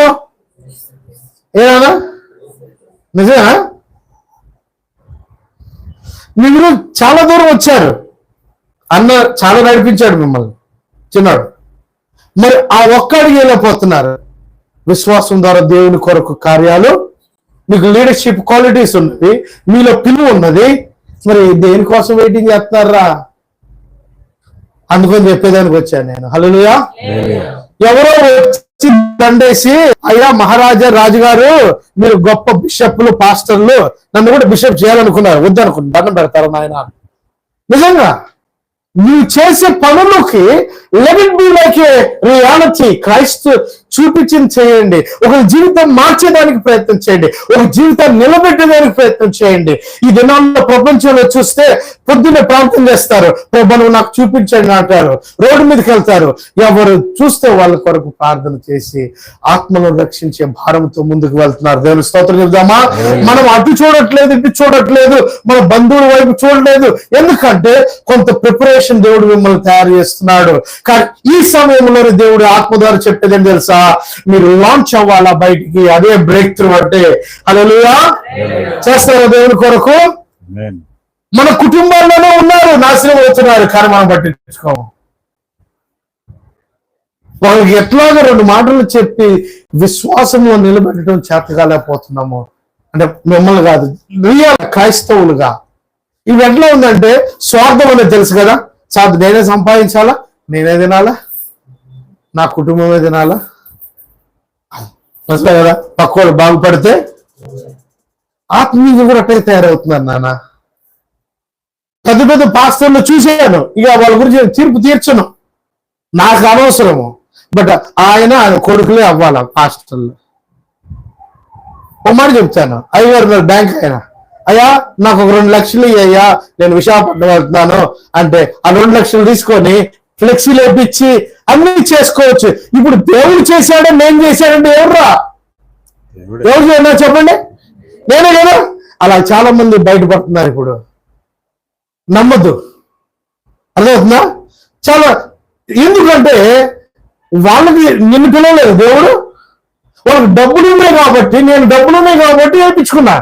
ఏనా? నిజమా? మీరు చాలా దూరం వచ్చారు. అన్న చాలా నడిపించాడు మిమ్మల్ని, చిన్నాడు. మరి ఆ ఒక్క అడుగు వెళ్ళిపోతున్నారు. విశ్వాసం ద్వారా దేవుని కొరకు కార్యాలు, మీకు లీడర్షిప్ క్వాలిటీస్ ఉన్నది, మీలో పిలువ ఉన్నది. మరి దేనికోసం వెయిటింగ్ చేస్తున్నారా? అందుకని చెప్పేదానికి వచ్చాను నేను. హల్లెలూయా. ఎవరో వచ్చి దండేసి, అయ్యా మహారాజా రాజుగారు మీరు గొప్ప బిషప్లు, పాస్టర్లు, నన్ను కూడా బిషప్ చేయాలనుకున్నారు. వద్దనుకున్నారు. దండం పెడతారు నాయన. నిజంగా నువ్వు చేసే పనులకి let it be like a reality. Christ చూపించింది చేయండి. ఒక జీవితం మార్చేదానికి ప్రయత్నం చేయండి. ఒక జీవితాన్ని నిలబెట్టడానికి ప్రయత్నం చేయండి. ఈ దినాల్లో ప్రపంచంలో చూస్తే పొద్దున్నే ప్రార్థన చేస్తారు, ప్రభు నువ్వు నాకు చూపించండి అంటారు. రోడ్డు మీదకి వెళ్తారు, ఎవరు చూస్తే వాళ్ళ కొరకు ప్రార్థన చేసి ఆత్మను రక్షించే భారంతో ముందుకు వెళ్తున్నారు. దేవుని స్తోత్రం చెప్దామా? మనం అటు చూడట్లేదు, ఇటు చూడట్లేదు, మన బంధువుల వైపు చూడలేదు. ఎందుకంటే కొంత ప్రిపరేషన్ దేవుడు మిమ్మల్ని తయారు చేస్తున్నాడు. కానీ ఈ సమయంలోనే దేవుడు ఆత్మ ద్వారా చెప్పేదని తెలుసా, మీరు లాంచ్ అవ్వాలా బయటికి. అదే బ్రేక్ త్రూ అంటే. హల్లెలూయా. చేస్తారా దేవుని కొరకు? మన కుటుంబాల్లోనే ఉన్నారు, నాశనం అవుతున్నారు, కానీ మనం పట్టించుకోము. వాళ్ళకి ఎట్లాగా రెండు మాటలు చెప్పి విశ్వాసంలో నిలబెట్టడం చేతకాలేకపోతున్నాము. అంటే మిమ్మల్ని కాదు, రియల్ క్రైస్తవులుగా. ఇవి ఎట్లా ఉందంటే స్వార్థం అనేది తెలుసు కదా. నేనే సంపాదించాలా, నేనే తినాలా, నా కుటుంబమే తినాలా కదా. పక్కోడు బాగుపడితే ఆత్మీయంగా కూడా అట్టే తయారవుతున్నారు నాన్న. పెద్ద పెద్ద పాస్టర్లు చూసాను, ఇక వాళ్ళ గురించి తీర్పు తీర్చను, నాకు అనవసరము. బట్ ఆయన కొడుకులే అవ్వాలి పాస్టర్లు. ఒక మాట చెప్తాను, అయ్యారు బ్యాంక్ అయినా, అయ్యా నాకు ఒక 2 లక్షలు అయ్యా, నేను విశాఖపట్నం వెళ్తున్నాను అంటే ఆ 2 లక్షలు తీసుకొని ఫ్లెక్సీ లేపించి అన్ని చేసుకోవచ్చు. ఇప్పుడు దేవుడు చేశాడే, నేను చేశాడంటే ఎవర్రా? ఎవరు చేయనా చెప్పండి? నేనే కదా. అలా చాలా మంది బయటపడుతున్నారు ఇప్పుడు. నమ్మద్దు. అర్థమవుతుందా? చాలా. ఎందుకంటే వాళ్ళకి నిన్ను పిలవలేదు దేవుడు. వాళ్ళకి డబ్బులు ఉన్నాయి కాబట్టి, నేను డబ్బులు ఉన్నాయి కాబట్టి వేయించుకున్నా.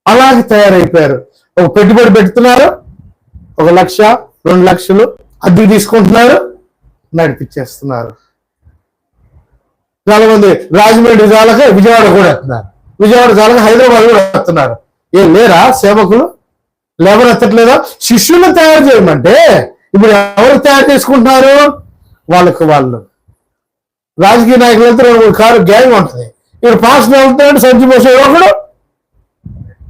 అలాగే తయారైపోయారు. ఒక పెట్టుబడి పెడుతున్నారు, 1 లక్ష 2 లక్షలు అద్దెకు తీసుకుంటున్నారు, నడిపించేస్తున్నారు. చాలా మంది రాజమండ్రి చాలక విజయవాడ కూడా వస్తున్నారు, విజయవాడ చాలక హైదరాబాద్ కూడా వస్తున్నారు. ఏం లేరా సేవకులు? లేబర్ ఎత్తట్లేదా? శిష్యులను తయారు చేయమంటే ఇప్పుడు ఎవరు తయారు చేసుకుంటున్నారు? వాళ్ళకు వాళ్ళు. రాజకీయ నాయకులు వెళ్తే 2-3 కారు గ్యాంగ్ ఉంటుంది. ఇప్పుడు పాస్టర్ వెళ్తున్నాడు, సంచి మోసేవాడు ఒకడు,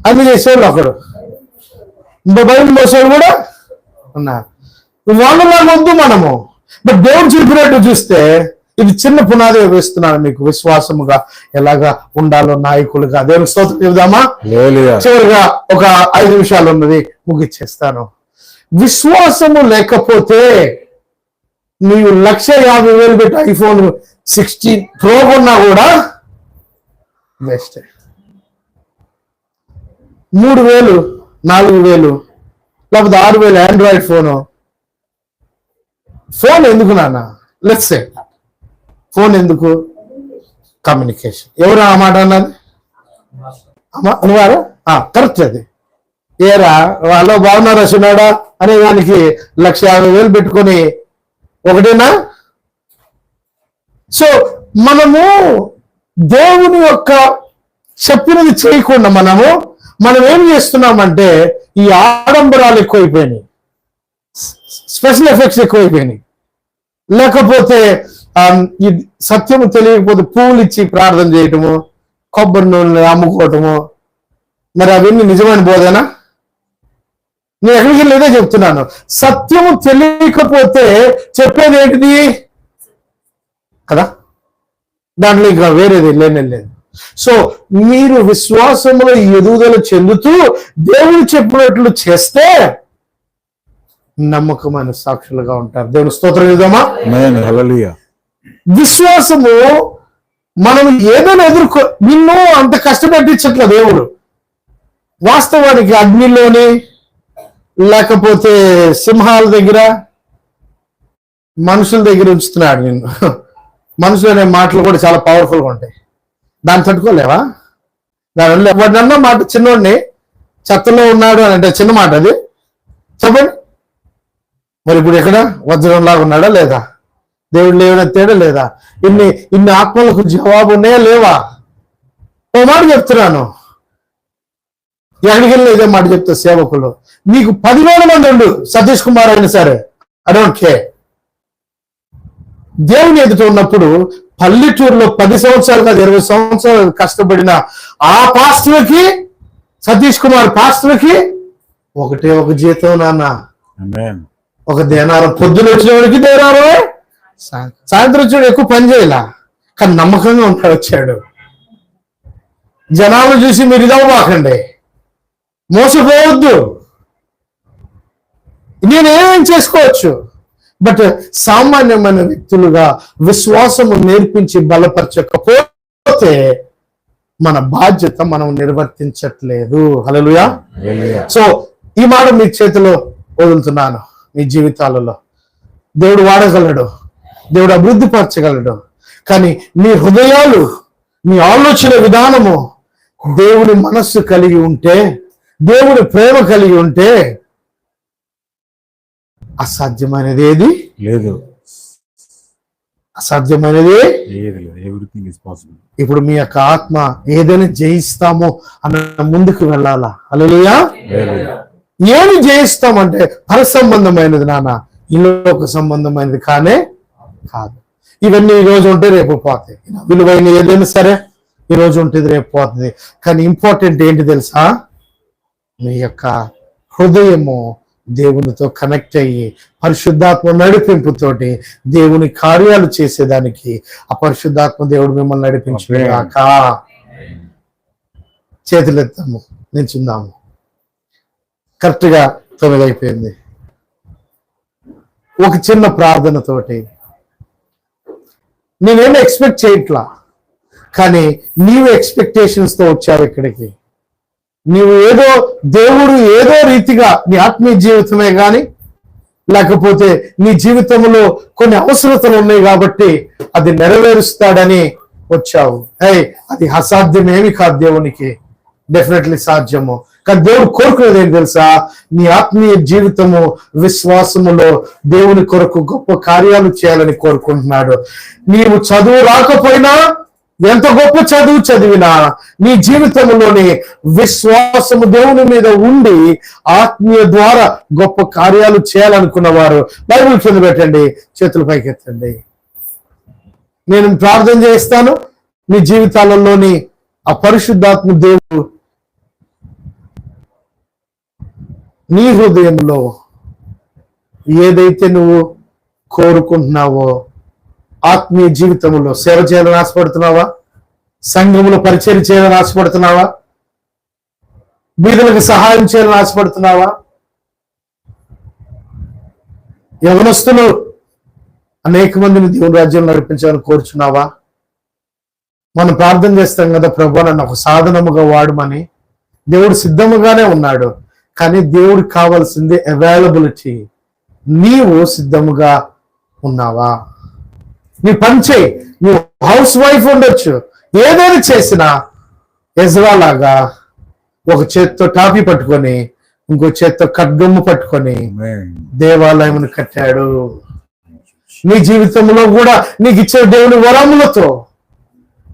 అన్ని చేసేవాళ్ళు ఒకడు, బయలు మోసేవాడు కూడా ఉన్నారు. వాళ్ళ వద్దు మనము. బట్ దేవుడు చెప్పినట్టు చూస్తే ఇది చిన్న పునాది వేస్తున్నాను మీకు, విశ్వాసముగా ఎలాగా ఉండాలో నాయకులుగా. దేవుని స్తోత్రం చెబుదామా? చివరిగా ఒక 5 నిమిషాలు ఉన్నది, ముగిచ్చేస్తాను. విశ్వాసము లేకపోతే నీవు 1,50,000 పెట్టి iPhone 16 Pro కొన్నా కూడా వేస్ట్. 3,000 4,000 లేకపోతే 6,000 ఆండ్రాయిడ్ ఫోన్ ఎందుకు నాన్న? లెట్స్ సే ఫోన్ ఎందుకు? కమ్యూనికేషన్. ఎవరు ఆ మాట అన్నది? నువ్వారా? కరెక్ట్. అది ఏరా వాళ్ళు బాగున్నారా చిన్నాడా అనే దానికి 1,50,000 పెట్టుకొని ఒకటేనా? సో మనము దేవుని యొక్క చెప్పినది చేయకుండా మనం ఏం చేస్తున్నామంటే ఈ ఆడంబరాలు ఎక్కువైపోయినాయి, స్పెషల్ ఎఫెక్ట్స్ ఎక్కువైపోయినాయి. లేకపోతే ఈ సత్యము తెలియకపోతే పూలు ఇచ్చి ప్రార్థన చేయటము, కొబ్బరి నూనె అమ్ముకోవటము, మరి అవన్నీ నిజమైన బోధనా? నేను ఎక్కడికి వెళ్ళేదే చెప్తున్నాను. సత్యము తెలియకపోతే చెప్పేది ఏంటిది కదా, దాంట్లో ఇంకా వేరేది లేదు. సో మీరు విశ్వాసంలో ఎదుగుదల చెందుతూ దేవుడు చెప్పినట్లు చేస్తే నమ్మకమైన సాక్షులుగా ఉంటారు. దేవుని స్తోత్రం ఇద్దామా? విశ్వాసము మనం ఏదైనా నిన్ను అంత కష్టపెట్టించట్లేదు దేవుడు. వాస్తవానికి అగ్నిలోని లేకపోతే సింహాల దగ్గర మనుషుల దగ్గర ఉంచుతున్నాడు నిన్ను. మనుషులు అనే మాటలు కూడా చాలా పవర్ఫుల్గా ఉంటాయి. దాన్ని తట్టుకోలేవా? దాని వాడినన్న మాట చిన్నోడిని చెత్తలో ఉన్నాడు అని అంటే చిన్న మాట అది, చెప్పండి. మరి ఇప్పుడు ఎక్కడ వజ్రంలాగా ఉన్నాడా లేదా? దేవుడు లేవనెత్తాడా లేదా? ఇన్ని ఆత్మలకు జవాబు ఉన్నాయా లేవా? ఓ మాట చెప్తున్నాను, ఎక్కడికి వెళ్ళి ఇదే మాట చెప్తా సేవకులు. నీకు 10,000 మంది ఉండు, సతీష్ కుమార్ అయినా సరే, ఐ డోంట్ కేర్. దేవుని ఎదుట ఉన్నప్పుడు పల్లెటూరులో 10 సంవత్సరాలు కాదు 20 సంవత్సరాలు కష్టపడిన ఆ పాస్టర్కి, సతీష్ కుమార్ పాస్టర్కి ఒకటే ఒక జీతం నాన్న, ఒక దేనారం. పొద్దున వచ్చినవాడికి దేనారం, సాయంత్రం వచ్చాడు ఎక్కువ పని చేయాల, కానీ నమ్మకంగా ఉంటాడు. వచ్చాడు జనాలు చూసి మీరు ఇదవ్వకండి, మోసపోవద్దు. నేనేం చేసుకోవచ్చు, బట్ సామాన్యమైన వ్యక్తులుగా విశ్వాసము నేర్పించి బలపరచకపోతే మన బాధ్యత మనం నిర్వర్తించట్లేదు. హల్లెలూయా. సో ఈ మాట మీ చేతిలో వదులుతున్నాను. మీ జీవితాలలో దేవుడు వాడగలడు, దేవుడు అభివృద్ధి పరచగలడు. కానీ మీ హృదయాలు, మీ ఆలోచన విధానము దేవుడి మనస్సు కలిగి ఉంటే, దేవుడి ప్రేమ కలిగి ఉంటే అసాధ్యమైనది ఏది లేదు. అసాధ్యమైనది ఎవ్రీథింగ్ ఇస్ పాసిబుల్. ఇప్పుడు మీ యొక్క ఆత్మ ఏదైనా జయిస్తామో అన్న ముందుకు వెళ్ళాలా? హల్లెలూయా. ఏమి జయిస్తామంటే పర సంబంధమైనది నాన్న, ఇల్లోక సంబంధమైనది కానే కాదు. ఇవన్నీ ఈ రోజు ఉంటే రేపు పోతాయి. విలువైన ఏదైనా సరే ఈ రోజు ఉంటుంది, రేపు పోతుంది. కానీ ఇంపార్టెంట్ ఏంటి తెలుసా? మీ యొక్క హృదయము దేవునితో కనెక్ట్ అయ్యి పరిశుద్ధాత్మ నడిపింపుతోటి దేవుని కార్యాలు చేసేదానికి ఆ పరిశుద్ధాత్మ దేవుడు మిమ్మల్ని నడిపించుగాక. చేతులెత్తాము, నిల్చుందాము. కరెక్ట్గా 9 అయిపోయింది. ఒక చిన్న ప్రార్థనతోటి నేనేమో ఎక్స్పెక్ట్ చేయట్లా, కానీ నీవు ఎక్స్పెక్టేషన్స్ తో వచ్చావు ఇక్కడికి. నీవు దేవుడు ఏదో రీతిగా నీ ఆత్మీయ జీవితమే కానీ లేకపోతే నీ జీవితంలో కొన్ని అవసరతలు ఉన్నాయి కాబట్టి అది నెరవేరుస్తాడని వచ్చావు. అది అసాధ్యమేమి కాదు, దేవునికి డెఫినెట్లీ సాధ్యము. కానీ దేవుడు కోరుకునేది ఏం తెలుసా? నీ ఆత్మీయ జీవితము విశ్వాసములో దేవుని కొరకు గొప్ప కార్యాలు చేయాలని కోరుకుంటున్నాడు. నీవు చదువు రాకపోయినా, ఎంత గొప్ప చదువు చదివినా, నీ జీవితంలోని విశ్వాసము దేవుని మీద ఉండి ఆత్మీయ ద్వారా గొప్ప కార్యాలు చేయాలనుకున్న వారు బైబిల్ కింద పెట్టండి, చేతుల పైకెత్తండి. నేను ప్రార్థన చేస్తాను. మీ జీవితాలలోని ఆ పరిశుద్ధాత్మ దేవుడు నీ హృదయంలో ఏదైతే నువ్వు కోరుకుంటున్నావో, ఆత్మీయ జీవితంలో సేవ చేయాలని ఆశపడుతున్నావా? సంఘంలో పరిచయం చేయాలని ఆశపడుతున్నావా? బీదలకు సహాయం చేయాలని ఆశపడుతున్నావా? యవనస్తులు అనేక మందిని దేవుని రాజ్యంలో నడిపించాలని కోరుచున్నావా? మనం ప్రార్థన చేస్తాం కదా, ప్రభు నన్ను ఒక సాధనముగా వాడమని. దేవుడు సిద్ధముగానే ఉన్నాడు, కానీ దేవుడికి కావాల్సింది అవైలబిలిటీ. నీవు సిద్ధముగా ఉన్నావా? నీ పని చేయి. నువ్వు హౌస్ వైఫ్ ఉండొచ్చు, ఏదైనా చేసినా ఎజ్రా లాగా ఒక చేత్తో టాపీ పట్టుకొని ఇంకో చేత్తో ఖడ్గము పట్టుకొని దేవాలయమును కట్టాడు. నీ జీవితంలో కూడా నీకు ఇచ్చే దేవుని వరములతో,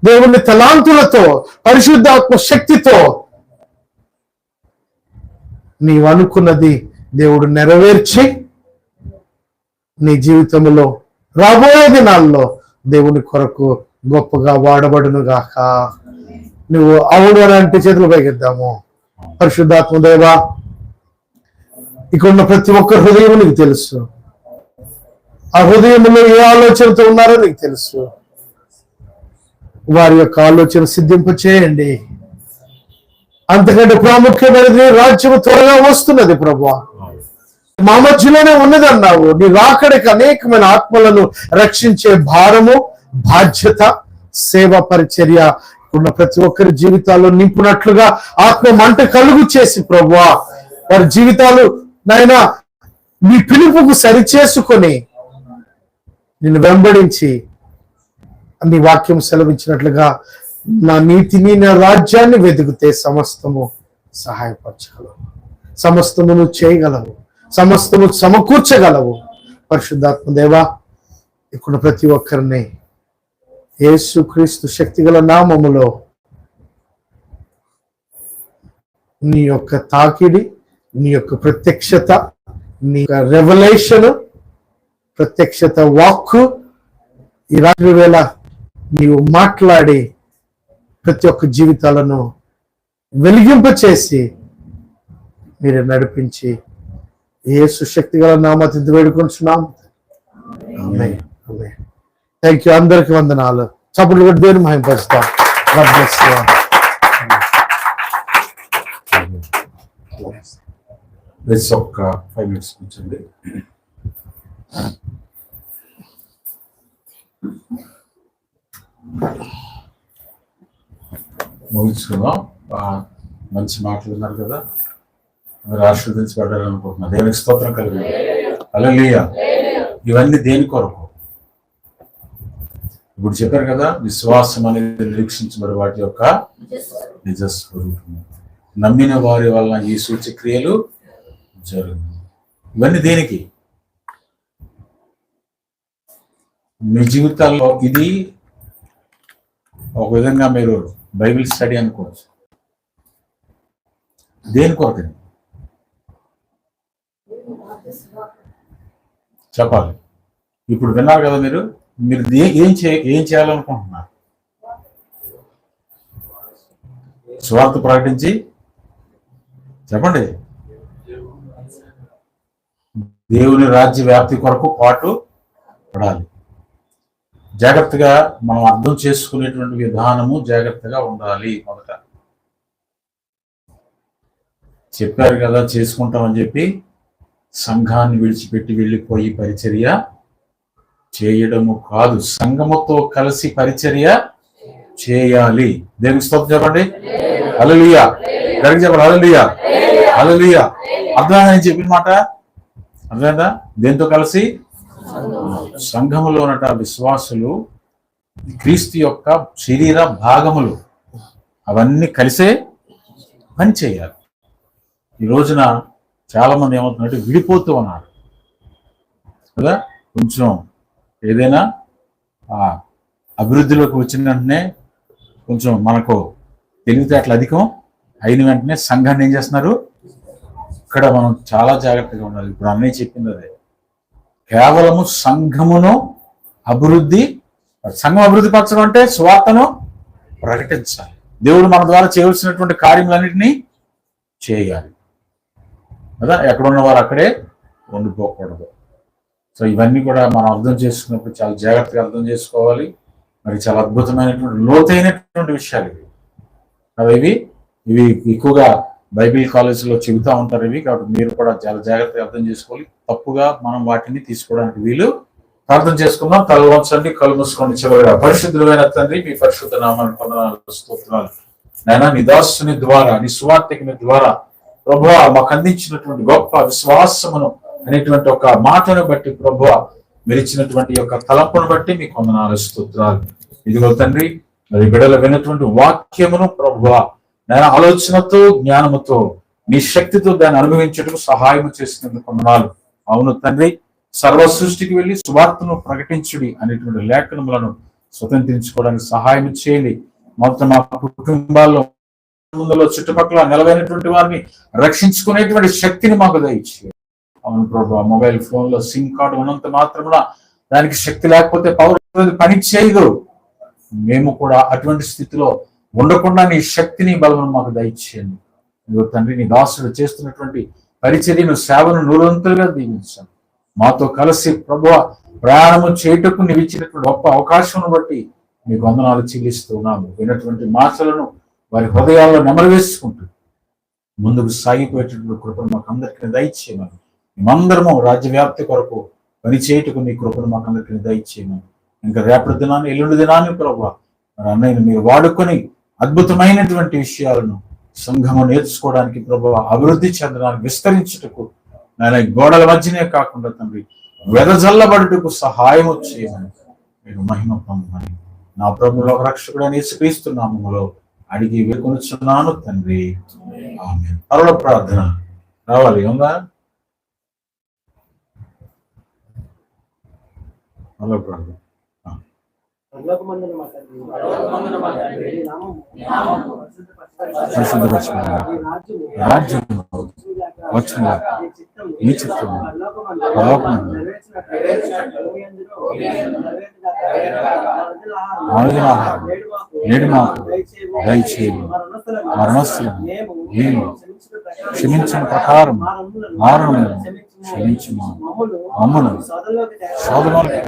దేవుని తలాంతులతో, పరిశుద్ధాత్మ శక్తితో నీవు అనుకున్నది దేవుడు నెరవేర్చి నీ జీవితంలో రాబోయే దినాల్లో దేవుని కొరకు గొప్పగా వాడబడును గాక. నువ్వు అవును అని అంటే చేతులు పైకిద్దాము. పరిశుద్ధాత్మ దేవా, ఇక్కడ ఉన్న ప్రతి ఒక్క హృదయం నీకు తెలుసు. ఆ హృదయంలో ఏ ఆలోచనతో ఉన్నారో నీకు తెలుసు. వారి యొక్క ఆలోచన సిద్ధింప చేయండి. అంతకంటే ప్రాముఖ్యమైనది రాజ్యము త్వరగా వస్తున్నది ప్రభువా. మా మధ్యలోనే ఉన్నది అన్నావు. నీ రాకడికి అనేకమైన ఆత్మలను రక్షించే భారము, బాధ్యత, సేవ, పరిచర్య ఉన్న ప్రతి ఒక్కరి జీవితాల్లో నింపునట్లుగా ఆత్మ మంట కలుగు చేసి ప్రభువా వారి జీవితాలు నాయనా నీ పిలుపుకు సరిచేసుకొని నిన్ను వెంబడించి నీ వాక్యం సెలవించినట్లుగా నా నీతిని, నా రాజ్యాన్ని వెతికితే సమస్తము సహాయపరచగలవు, సమస్తము నువ్వు చేయగలవు, సమస్తము సమకూర్చగలవు. పరిశుద్ధాత్మ దేవా, ఇక్కడ ప్రతి ఒక్కరిని యేసుక్రీస్తు శక్తిగల నామములో నీ యొక్క తాకిడి, నీ యొక్క ప్రత్యక్షత, నీ యొక్క రెవల్యూషన్, ప్రత్యక్షత వాక్కు ఈ రాత్రి వేళ నీవు మాట్లాడి ప్రతి ఒక్క జీవితాలను వెలిగింపచేసి మీరు నడిపించి యేసు శక్తిగల నామముతో వేడుకొంచున్నాం. ఆమేన్. ఆమేన్. Thank you. అందరికి వందనాలు. చప్పట్లు కొట్టి దేవుని మహిమపరుస్తాం. God bless you. ఒక్క 5 minutes కూర్చోండి. ముగించుకుందాం. మంచి మాటలు ఉన్నారు కదా, మీరు ఆశీర్వదించబడాలనుకుంటున్నా. దేవునికి స్తోత్రం కలిగి. హల్లెలూయా. ఇవన్నీ దేని కొరకు? ఇప్పుడు చెప్పారు కదా, విశ్వాసం అనేది నిరీక్షించబడే వాటి యొక్క నిజస్వరూపము. నమ్మిన వారి వలన ఈ సూచక్రియలు జరుగును. ఇవన్నీ దేనికి? మీ జీవితాల్లో ఇది ఒక విధంగా మీరు బైబిల్ స్టడీ అనుకోవచ్చు. దేని కొరకు చెప్పాలి. ఇప్పుడు విన్నారు కదా, మీరు ఏం చేయాలనుకుంటున్నారు? స్వార్థ ప్రకటించి చెప్పండి. దేవుని రాజ్య వ్యాప్తి కొరకు పాటు పడాలి. జాగ్రత్తగా మనం అర్థం చేసుకునేటువంటి విధానము జాగ్రత్తగా ఉండాలి. మొదట చెప్పారు కదా చేసుకుంటామని చెప్పి సంఘాన్ని విడిచిపెట్టి వెళ్ళిపోయి పరిచర్య చేయడము కాదు, సంఘముతో కలిసి పరిచర్య చేయాలి. దేవునికి స్తోత్రం చెప్పండి. హల్లెలూయా. గట్టిగా చెప్పండి. హల్లెలూయా. హల్లెలూయా. అర్థమైందా నేను చెప్పిన మాట? అర్థమైందా? దేంతో కలిసి? సంఘములో ఉన్నట విశ్వాసులు క్రీస్తు యొక్క శరీర భాగములు అవన్నీ కలిసే పని చేయాలి. ఈ రోజున చాలా మంది ఏమవుతుందంటే విడిపోతూ ఉన్నారు కదా. కొంచెం ఏదైనా అభివృద్ధిలోకి వచ్చిన వెంటనే కొంచెం మనకు తెలివితేటలు అధికం అయిన వెంటనే సంఘాన్ని ఏం చేస్తున్నారు? ఇక్కడ మనం చాలా జాగ్రత్తగా ఉండాలి. ఇప్పుడు అన్నయ్య చెప్పింది అదే. కేవలము సంఘమును సంఘం అభివృద్ధి పరచడం అంటే సువార్తను ప్రకటించాలి. దేవుడు మన ద్వారా చేయవలసినటువంటి కార్యములన్నింటినీ చేయాలి కదా. ఎక్కడున్న వారు అక్కడే ఉండిపోకూడదు. సో ఇవన్నీ కూడా మనం అర్థం చేసుకున్నప్పుడు చాలా జాగ్రత్తగా అర్థం చేసుకోవాలి. మరి చాలా అద్భుతమైనటువంటి లోతైనటువంటి విషయాలు ఇవి కదా. ఇవి ఎక్కువగా బైబిల్ కాలేజీలో చెబుతూ ఉంటారు ఇవి. కాబట్టి మీరు కూడా చాలా జాగ్రత్తగా అర్థం చేసుకోవాలి. తప్పుగా మనం వాటిని తీసుకోవడానికి వీలు. ప్రార్థన చేసుకుందాం. తల వంచండి, కళ్ళు మూసుకోండి. చివరిగా పరిశుద్ధులైన తండ్రి, మీ పరిశుద్ధ నామాన్ని వందనాలు, స్తోత్రాలు నాయనా. నీ దాసుని ద్వారా, నీ సువార్తికుని ద్వారా ప్రభువా మాకు అందించినటువంటి గొప్ప విశ్వాసమును అనేటువంటి ఒక మాటను బట్టి ప్రభువా మీరు ఇచ్చినటువంటి యొక్క తలంపును బట్టి మీకు వందనాలు, స్తోత్రాలు. ఇదిగో తండ్రి, మరి బిడ్డలు విన్నటువంటి వాక్యమును ప్రభువా నేను ఆలోచనతో జ్ఞానముతో నీ శక్తితో దాన్ని అనుభవించటకు సహాయం చేసినందుకు వందనాలు. అవును తండ్రి, సర్వ సృష్టికి వెళ్ళి సువార్తను ప్రకటించుడి అనేటువంటి లేఖనములను స్వతంత్రించుకోవడానికి సహాయం చేయండి. మొత్తం మా కుటుంబాల్లో ముందులో చుట్టుపక్కల నిలవైనటువంటి వారిని రక్షించుకునేటువంటి శక్తిని మాకు దయచేయండి. అవును ప్రభు, మొబైల్ ఫోన్ లో సిమ్ కార్డు ఉన్నంత మాత్రమున దానికి శక్తి లేకపోతే పవర్ పని చేయదు. మేము కూడా అటువంటి స్థితిలో ఉండకుండా నీ శక్తిని బలమును మాకు దయచేయండి. ఇదిగో తండ్రి, నీ దాసుడు చేస్తున్నటువంటి పరిచర్యను సేవను నూరంతులుగా దీవించాను. మాతో కలిసి ప్రభువ ప్రయాణము చేయటకు నీవు ఇచ్చినటువంటి గొప్ప అవకాశం బట్టి మీకు వందనాలు చెల్లిస్తున్నాము. విన్నటువంటి మాటలను వారి హృదయాల్లో నెమరు వేసుకుంటూ ముందుకు సాగిపోయేటటువంటి కృపను మాకు అందరికీ దయచేయమని, మేమందరము రాజ్యవ్యాప్తి కొరకు పనిచేయటకు నీ కృపను మాకు అందరికీ దయచేయమని, ఇంకా రేపటి దినాన్ని ఎల్లుండి దినాన్ని ప్రభువ మరి అన్నయ్యను మీరు వాడుకొని అద్భుతమైనటువంటి విషయాలను సంఘము నేర్చుకోవడానికి ప్రభువ, అభివృద్ధి చెందడానికి, విస్తరించుటకు నాయన గోడల మధ్యనే కాకుండా తండ్రి వెదజల్లబడుటకు సహాయం చేయమని మీరు మహిమ పొందమని నా ప్రభువులో రక్షకుడైన యేసుక్రీస్తు నామములో అడిగి వేడుకొనుచున్నాను తండ్రి, ఆమేన్. పరలోక ప్రార్థన రావాలి ఉందా? పరలోక ప్రార్థన. రాజ్యం వచ్చిన ఈ చిత్రం నేడు మాకు దయచేయము. మరణస్తులను మేము క్షమించిన ప్రకారం మారణములను క్షమించుము. మమ్మను శోధనలోకి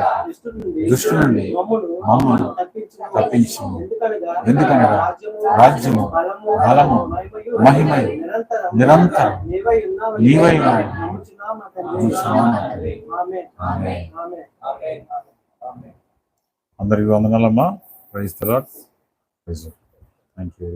దుష్టు నుండి మమ్మను తప్పించుము. ఎందుకనగా రాజ్యము, బలము, మహిమయు నిరంతరం నీవై అందరికీ వందనాలమ్మా. Praise the Lord. Thank you.